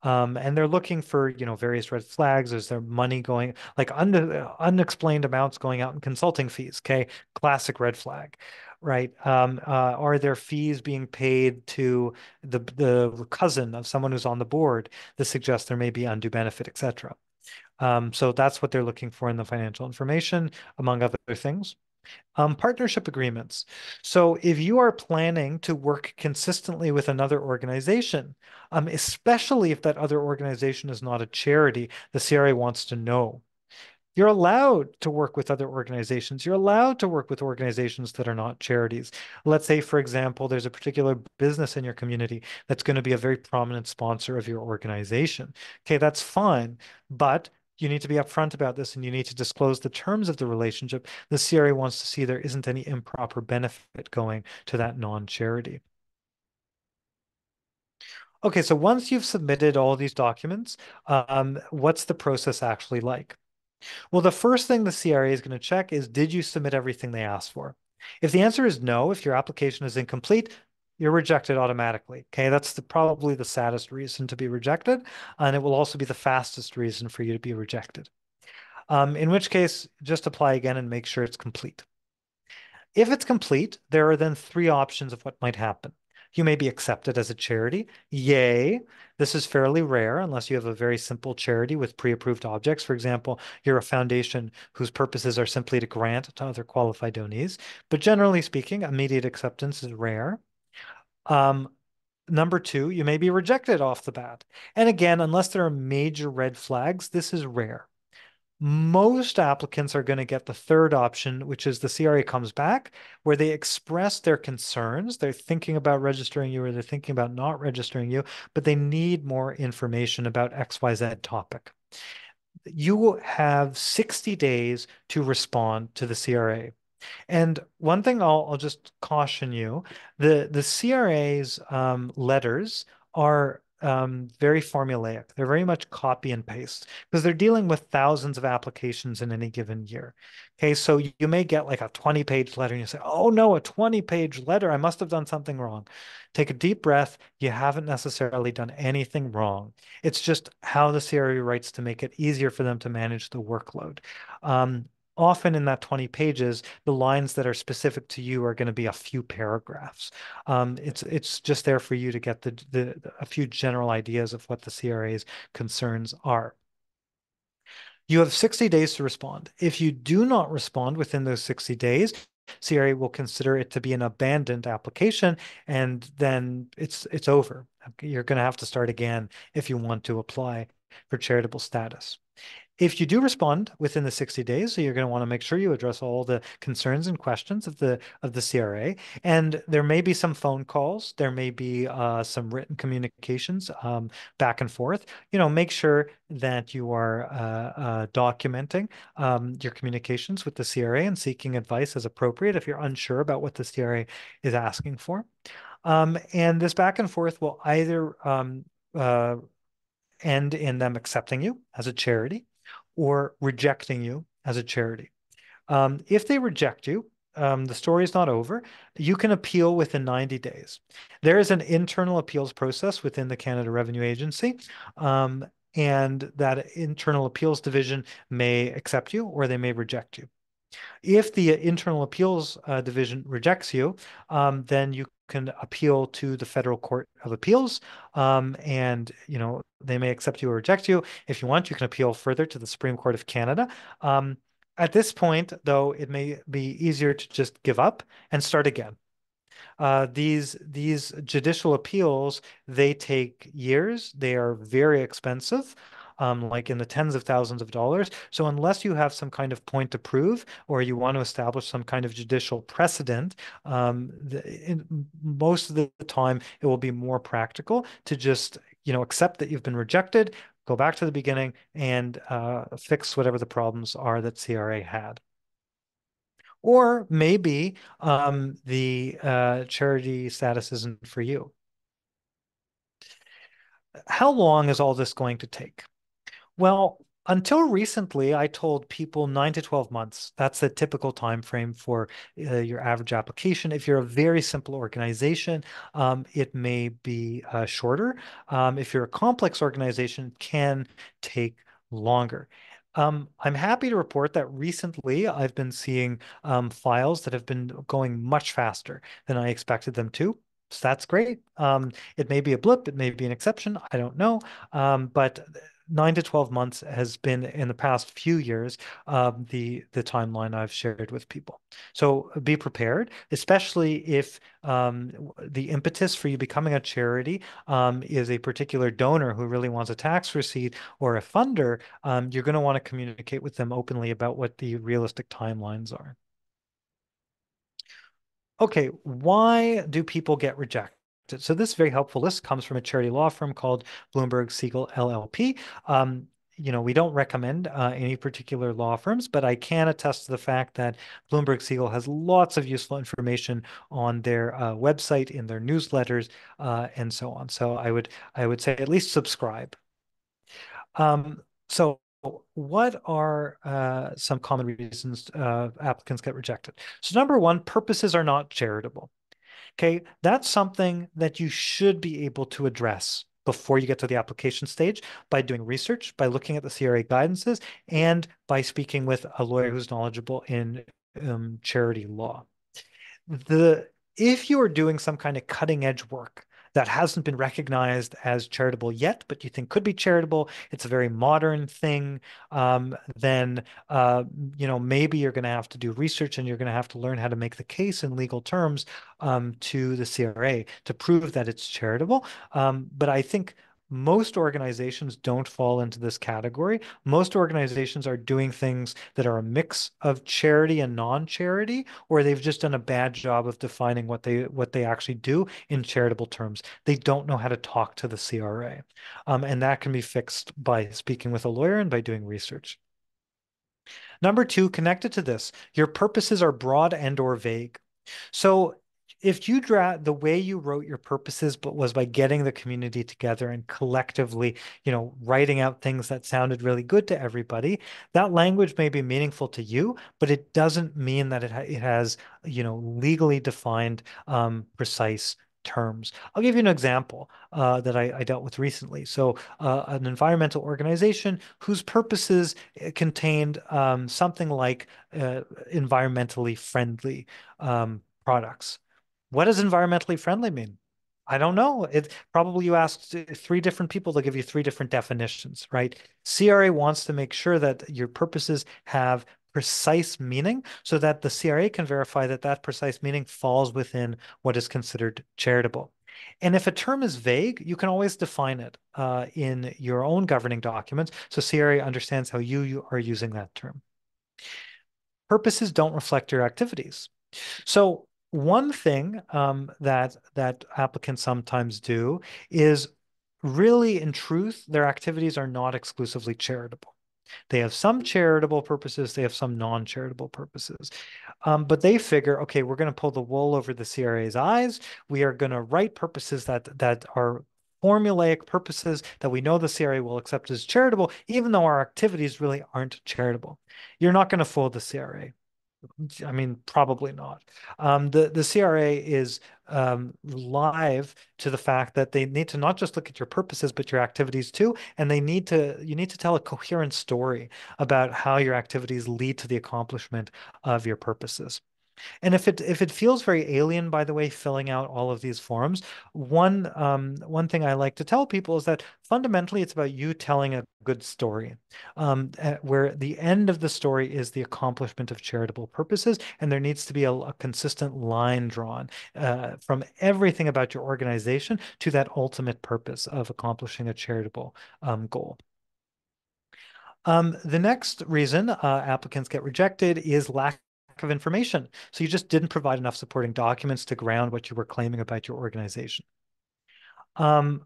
And they're looking for, various red flags. Is there money going, like unexplained amounts going out in consulting fees? Okay, classic red flag, right? Are there fees being paid to the cousin of someone who's on the board that suggests there may be undue benefit, etc.? So that's what they're looking for in the financial information, among other things. Partnership agreements. So if you are planning to work consistently with another organization, especially if that other organization is not a charity, the CRA wants to know. You're allowed to work with other organizations. You're allowed to work with organizations that are not charities. Let's say, for example, there's a particular business in your community that's going to be a very prominent sponsor of your organization. Okay, that's fine, but you need to be upfront about this and you need to disclose the terms of the relationship. The CRA wants to see there isn't any improper benefit going to that non-charity. Okay, so once you've submitted all these documents, what's the process actually like? Well, the first thing the CRA is going to check is, did you submit everything they asked for? If the answer is no, if your application is incomplete, you're rejected automatically. Okay, that's probably the saddest reason to be rejected, and it will also be the fastest reason for you to be rejected. In which case, just apply again and make sure it's complete. If it's complete, there are then three options of what might happen. You may be accepted as a charity. Yay. This is fairly rare unless you have a very simple charity with pre-approved objects. For example, you're a foundation whose purposes are simply to grant to other qualified donees. But generally speaking, immediate acceptance is rare. Number two, you may be rejected off the bat. And again, unless there are major red flags, this is rare. Most applicants are going to get the third option, which is the CRA comes back where they express their concerns. They're thinking about registering you or they're thinking about not registering you, but they need more information about XYZ topic. You have 60 days to respond to the CRA. And one thing I'll just caution you, the CRA's letters are very formulaic. They're very much copy and paste because they're dealing with thousands of applications in any given year. Okay, so you may get like a 20-page letter and you say, oh no, a 20-page letter, I must have done something wrong. Take a deep breath. You haven't necessarily done anything wrong. It's just how the CRA writes to make it easier for them to manage the workload. Often in that 20 pages, the lines that are specific to you are going to be a few paragraphs. It's just there for you to get a few general ideas of what the CRA's concerns are. You have 60 days to respond. If you do not respond within those 60 days, CRA will consider it to be an abandoned application, and then it's over. You're going to have to start again if you want to apply for charitable status. If you do respond within the 60 days, so you're going to want to make sure you address all the concerns and questions of the CRA. And there may be some phone calls, there may be some written communications back and forth. Make sure that you are documenting your communications with the CRA and seeking advice as appropriate if you're unsure about what the CRA is asking for. And this back and forth will either end in them accepting you as a charity or rejecting you as a charity. If they reject you, the story is not over. You can appeal within 90 days. There is an internal appeals process within the Canada Revenue Agency, and that internal appeals division may accept you or they may reject you. If the internal appeals division rejects you, then you can appeal to the Federal Court of Appeals, and they may accept you or reject you. If you want, you can appeal further to the Supreme Court of Canada. At this point, though, it may be easier to just give up and start again. These judicial appeals, they take years. They are very expensive, like in the tens of thousands of dollars. So unless you have some kind of point to prove or you want to establish some kind of judicial precedent, most of the time it will be more practical to just accept that you've been rejected, go back to the beginning, and fix whatever the problems are that CRA had. Or maybe the charity status isn't for you. How long is all this going to take? Well, until recently, I told people 9 to 12 months. That's the typical time frame for your average application. If you're a very simple organization, it may be shorter. If you're a complex organization, it can take longer. I'm happy to report that recently I've been seeing files that have been going much faster than I expected them to. So that's great. It may be a blip, it may be an exception, I don't know. But 9 to 12 months has been in the past few years, the timeline I've shared with people. So be prepared, especially if the impetus for you becoming a charity is a particular donor who really wants a tax receipt or a funder. You're going to want to communicate with them openly about what the realistic timelines are. Okay, why do people get rejected? So this very helpful list comes from a charity law firm called Bloomberg Siegel LLP. We don't recommend any particular law firms, but I can attest to the fact that Bloomberg Siegel has lots of useful information on their website, in their newsletters, and so on. So I would say at least subscribe. So what are some common reasons applicants get rejected? So number one, purposes are not charitable. Okay, that's something that you should be able to address before you get to the application stage by doing research, by looking at the CRA guidances, and by speaking with a lawyer who's knowledgeable in charity law. If you are doing some kind of cutting edge work that hasn't been recognized as charitable yet, but you think could be charitable, it's a very modern thing, then maybe you're going to have to do research and you're going to have to learn how to make the case in legal terms to the CRA to prove that it's charitable. But I think most organizations don't fall into this category. Most organizations are doing things that are a mix of charity and non-charity, or they've just done a bad job of defining what they actually do in charitable terms. They don't know how to talk to the CRA. And that can be fixed by speaking with a lawyer and by doing research. Number two, connected to this, your purposes are broad and or vague. So if the way you wrote your purposes was by getting the community together and collectively, writing out things that sounded really good to everybody, that language may be meaningful to you, but it doesn't mean that it has, legally defined, precise terms. I'll give you an example that I dealt with recently. So an environmental organization whose purposes contained something like environmentally friendly products. What does environmentally friendly mean? I don't know. Probably you asked three different people, they'll give you three different definitions, right? CRA wants to make sure that your purposes have precise meaning so that the CRA can verify that that precise meaning falls within what is considered charitable. And if a term is vague, you can always define it in your own governing documents so CRA understands how you are using that term. Purposes don't reflect your activities. So one thing that applicants sometimes do is really, in truth, their activities are not exclusively charitable. They have some charitable purposes, they have some non-charitable purposes. But they figure, okay, we're going to pull the wool over the CRA's eyes. We are going to write purposes that are formulaic purposes that we know the CRA will accept as charitable, even though our activities really aren't charitable. You're not going to fool the CRA. I mean, probably not. The CRA is live to the fact that they need to not just look at your purposes, but your activities too. And you need to tell a coherent story about how your activities lead to the accomplishment of your purposes. And if it feels very alien, by the way, filling out all of these forms, one thing I like to tell people is that fundamentally it's about you telling a good story, where the end of the story is the accomplishment of charitable purposes, and there needs to be a consistent line drawn from everything about your organization to that ultimate purpose of accomplishing a charitable goal. The next reason applicants get rejected is lack of information. So you just didn't provide enough supporting documents to ground what you were claiming about your organization.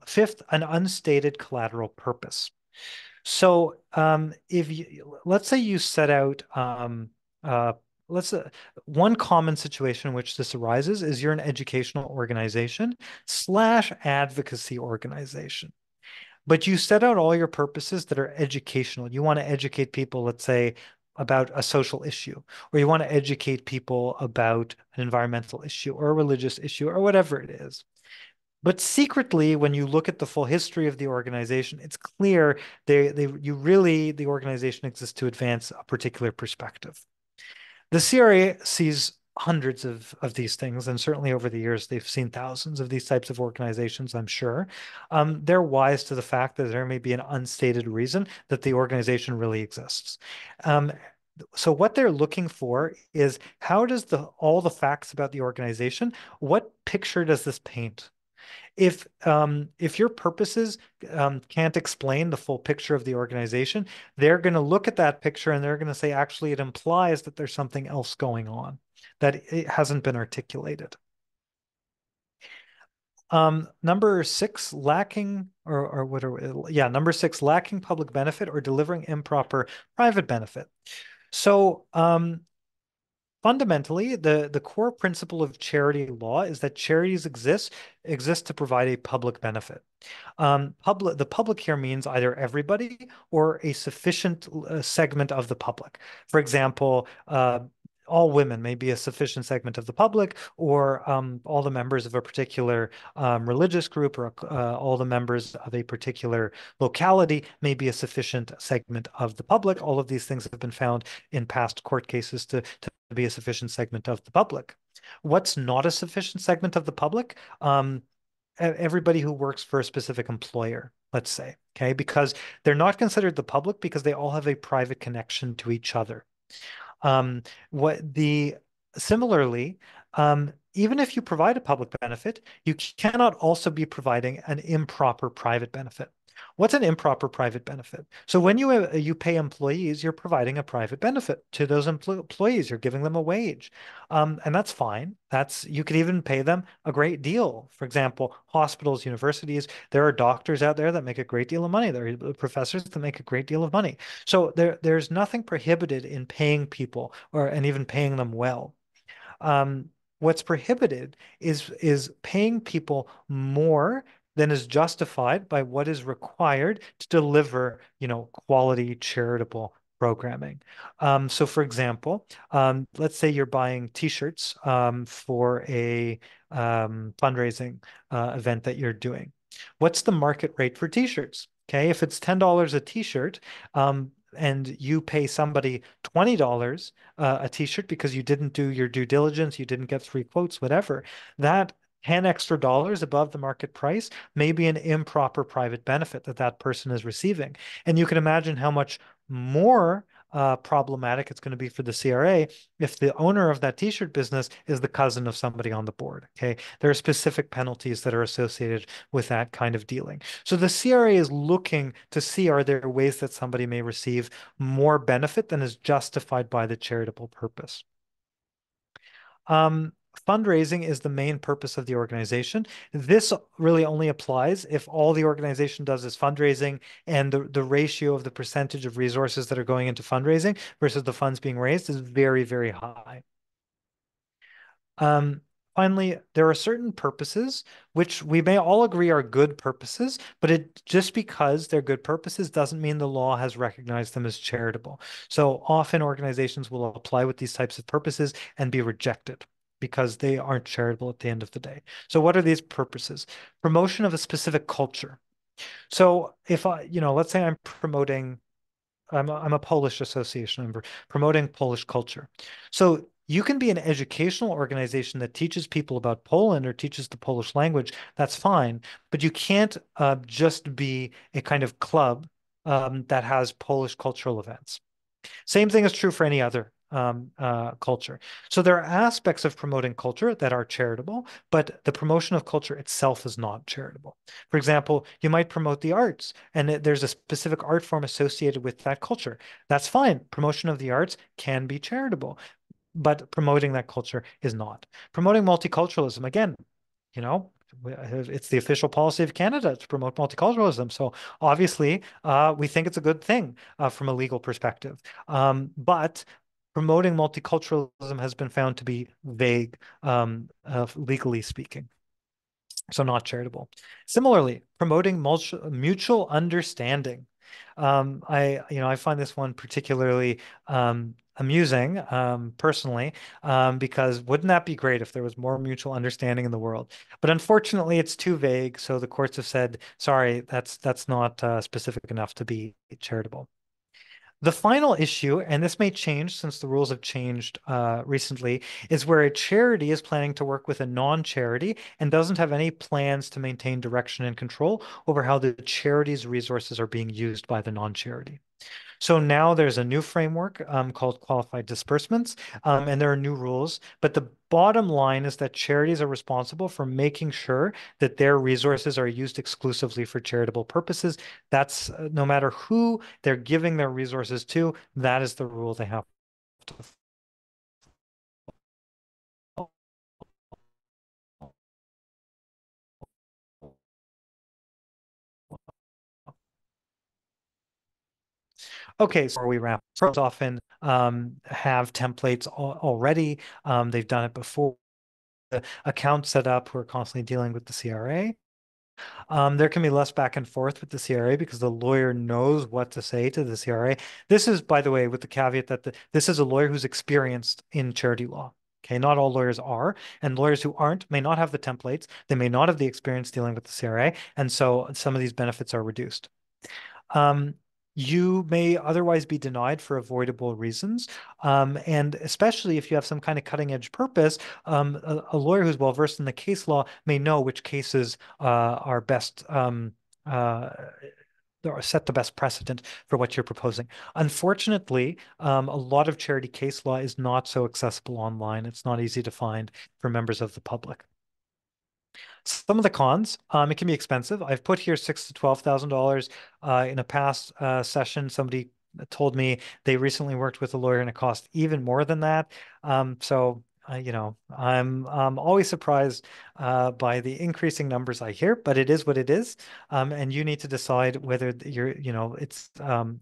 Fifth, an unstated collateral purpose. So let's say you set out, one common situation in which this arises is you're an educational organization / advocacy organization. But you set out all your purposes that are educational. You want to educate people, let's say, about a social issue, or you want to educate people about an environmental issue or a religious issue or whatever it is. But secretly, when you look at the full history of the organization, it's clear the organization exists to advance a particular perspective. The CRA sees hundreds of these things, and certainly over the years, they've seen thousands of these types of organizations, I'm sure. They're wise to the fact that there may be an unstated reason that the organization really exists. So what they're looking for is, how does all the facts about the organization, what picture does this paint? If your purposes can't explain the full picture of the organization, they're going to look at that picture and they're going to say, actually, it implies that there's something else going on that it hasn't been articulated. Number 6, lacking, or what are we, yeah, number 6, lacking public benefit or delivering improper private benefit. So fundamentally, the core principle of charity law is that charities exist to provide a public benefit. The public here means either everybody or a sufficient segment of the public. For example, all women may be a sufficient segment of the public, or all the members of a particular religious group, or all the members of a particular locality may be a sufficient segment of the public. All of these things have been found in past court cases to be a sufficient segment of the public. What's not a sufficient segment of the public? Everybody who works for a specific employer, let's say, okay, because they're not considered the public because they all have a private connection to each other. Similarly, even if you provide a public benefit, you cannot also be providing an improper private benefit. What's an improper private benefit? So when you pay employees, you're providing a private benefit to those employees. You're giving them a wage, and that's fine. You could even pay them a great deal. For example, hospitals, universities. There are doctors out there that make a great deal of money. There are professors that make a great deal of money. So there's nothing prohibited in paying people and even paying them well. What's prohibited is paying people more than is justified by what is required to deliver, quality charitable programming. So for example, let's say you're buying T-shirts for a fundraising event that you're doing. What's the market rate for T-shirts? Okay, if it's $10 a T-shirt, and you pay somebody $20 a T-shirt because you didn't do your due diligence, you didn't get 3 quotes, whatever, that $10 extra above the market price may be an improper private benefit that person is receiving. And you can imagine how much more problematic it's going to be for the CRA if the owner of that T-shirt business is the cousin of somebody on the board. Okay, there are specific penalties that are associated with that kind of dealing. So the CRA is looking to see, are there ways that somebody may receive more benefit than is justified by the charitable purpose. Fundraising is the main purpose of the organization. This really only applies if all the organization does is fundraising, and the ratio of the percentage of resources that are going into fundraising versus the funds being raised is very, very high. Finally, there are certain purposes which we may all agree are good purposes, but just because they're good purposes doesn't mean the law has recognized them as charitable. So often organizations will apply with these types of purposes and be rejected because they aren't charitable at the end of the day. So what are these purposes? Promotion of a specific culture. So if let's say I'm a Polish association member promoting Polish culture. So you can be an educational organization that teaches people about Poland or teaches the Polish language. That's fine, but you can't just be a kind of club that has Polish cultural events. Same thing is true for any other culture. So there are aspects of promoting culture that are charitable, but the promotion of culture itself is not charitable. For example, you might promote the arts, and there's a specific art form associated with that culture. That's fine. Promotion of the arts can be charitable, but promoting that culture is not. Promoting multiculturalism, again, it's the official policy of Canada to promote multiculturalism. So obviously, we think it's a good thing from a legal perspective. But promoting multiculturalism has been found to be vague, legally speaking. So not charitable. Similarly, promoting mutual understanding. I find this one particularly amusing personally, because wouldn't that be great if there was more mutual understanding in the world? But unfortunately, it's too vague. So the courts have said, sorry, that's not specific enough to be charitable. The final issue, and this may change since the rules have changed recently, is where a charity is planning to work with a non-charity and doesn't have any plans to maintain direction and control over how the charity's resources are being used by the non-charity. So now there's a new framework called qualified disbursements, and there are new rules. But the bottom line is that charities are responsible for making sure that their resources are used exclusively for charitable purposes. That's no matter who they're giving their resources to, that is the rule they have to follow. Okay, so we wrap. Firms often have templates already. They've done it before. The accounts set up who are constantly dealing with the CRA. There can be less back and forth with the CRA because the lawyer knows what to say to the CRA. This is, by the way, with the caveat that this is a lawyer who's experienced in charity law. Okay, not all lawyers are, and lawyers who aren't may not have the templates. They may not have the experience dealing with the CRA, and so some of these benefits are reduced. You may otherwise be denied for avoidable reasons. And especially if you have some kind of cutting edge purpose, a lawyer who's well versed in the case law may know which cases are best or set the best precedent for what you're proposing. Unfortunately, a lot of charity case law is not so accessible online. It's not easy to find for members of the public. Some of the cons, it can be expensive. I've put here $6,000 to $12,000. In a past session, somebody told me they recently worked with a lawyer and it cost even more than that. You know, I'm always surprised by the increasing numbers I hear, but it is what it is. And you need to decide whether it's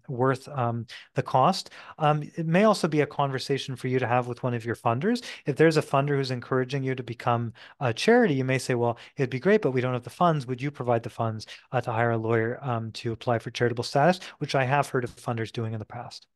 worth the cost. It may also be a conversation for you to have with one of your funders. If there's a funder who's encouraging you to become a charity, you may say, well, it'd be great, but we don't have the funds. Would you provide the funds to hire a lawyer to apply for charitable status, which I have heard of funders doing in the past.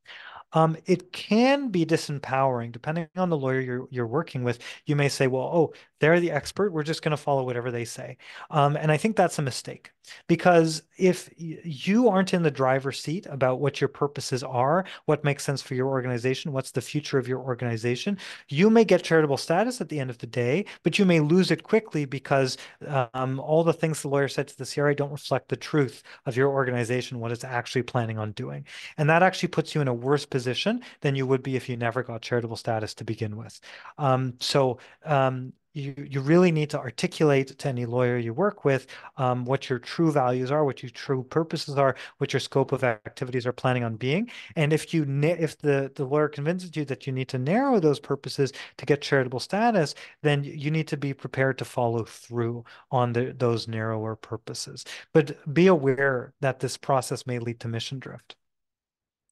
It can be disempowering depending on the lawyer you're working with. You may say, well, oh, they're the expert. We're just going to follow whatever they say. And I think that's a mistake because if you aren't in the driver's seat about what your purposes are, what makes sense for your organization, what's the future of your organization, you may get charitable status at the end of the day, but you may lose it quickly because all the things the lawyer said to the CRA don't reflect the truth of your organization, what it's actually planning on doing. And that actually puts you in a worse position than you would be if you never got charitable status to begin with. You really need to articulate to any lawyer you work with what your true values are, what your true purposes are, what your scope of activities are planning on being. And if the lawyer convinces you that you need to narrow those purposes to get charitable status, then you need to be prepared to follow through on those narrower purposes. But be aware that this process may lead to mission drift.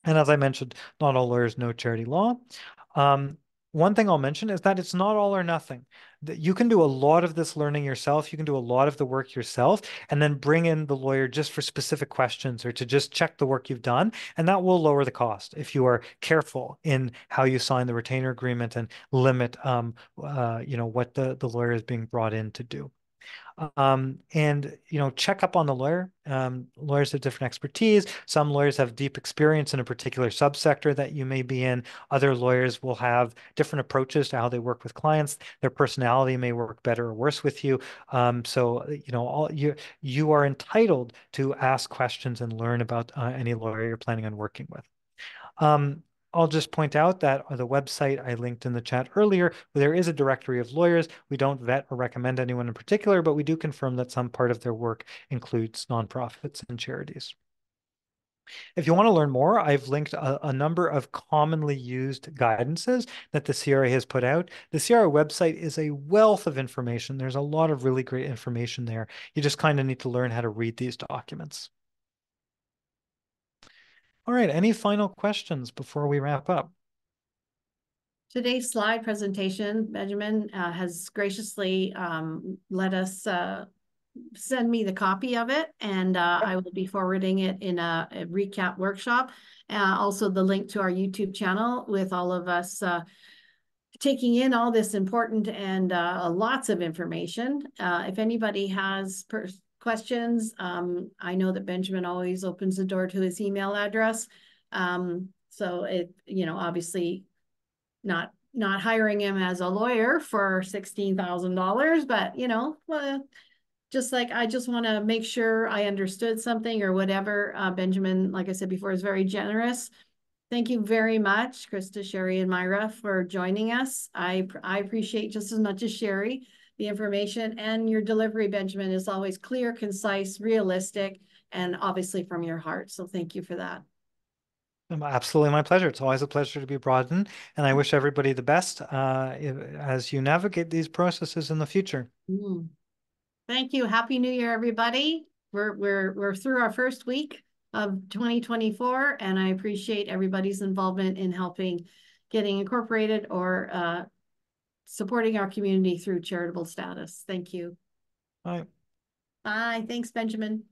And as I mentioned, not all lawyers know charity law. One thing I'll mention is that it's not all or nothing. You can do a lot of this learning yourself. You can do a lot of the work yourself and then bring in the lawyer just for specific questions or to just check the work you've done. And that will lower the cost if you are careful in how you sign the retainer agreement and limit what the lawyer is being brought in to do. Check up on the lawyer. Lawyers have different expertise. Some lawyers have deep experience in a particular subsector that you may be in. Other lawyers will have different approaches to how they work with clients. Their personality may work better or worse with you. You are entitled to ask questions and learn about any lawyer you're planning on working with. I'll just point out that the website I linked in the chat earlier, there is a directory of lawyers. We don't vet or recommend anyone in particular, but we do confirm that some part of their work includes nonprofits and charities. If you want to learn more, I've linked a number of commonly used guidances that the CRA has put out. The CRA website is a wealth of information. There's a lot of really great information there. You just kind of need to learn how to read these documents. All right, any final questions before we wrap up? Today's slide presentation, Benjamin has graciously let us send me the copy of it, and I will be forwarding it in a recap workshop. Also the link to our YouTube channel with all of us taking in all this important and lots of information. If anybody has questions, I know that Benjamin always opens the door to his email address. So it, you know, obviously not hiring him as a lawyer for $16,000, but you know, just like I just want to make sure I understood something or whatever. Benjamin, like I said before, is very generous. Thank you very much, Krista, Sherry, and Myra, for joining us. I appreciate just as much as Sherry the information, and your delivery, Benjamin, is always clear, concise, realistic, and obviously from your heart. So thank you for that. Absolutely my pleasure. It's always a pleasure to be brought in, and I wish everybody the best as you navigate these processes in the future. Thank you. Happy New Year, everybody. We're through our first week of 2024, and I appreciate everybody's involvement in helping getting incorporated or supporting our community through charitable status. Thank you. Bye. Bye. Thanks, Benjamin.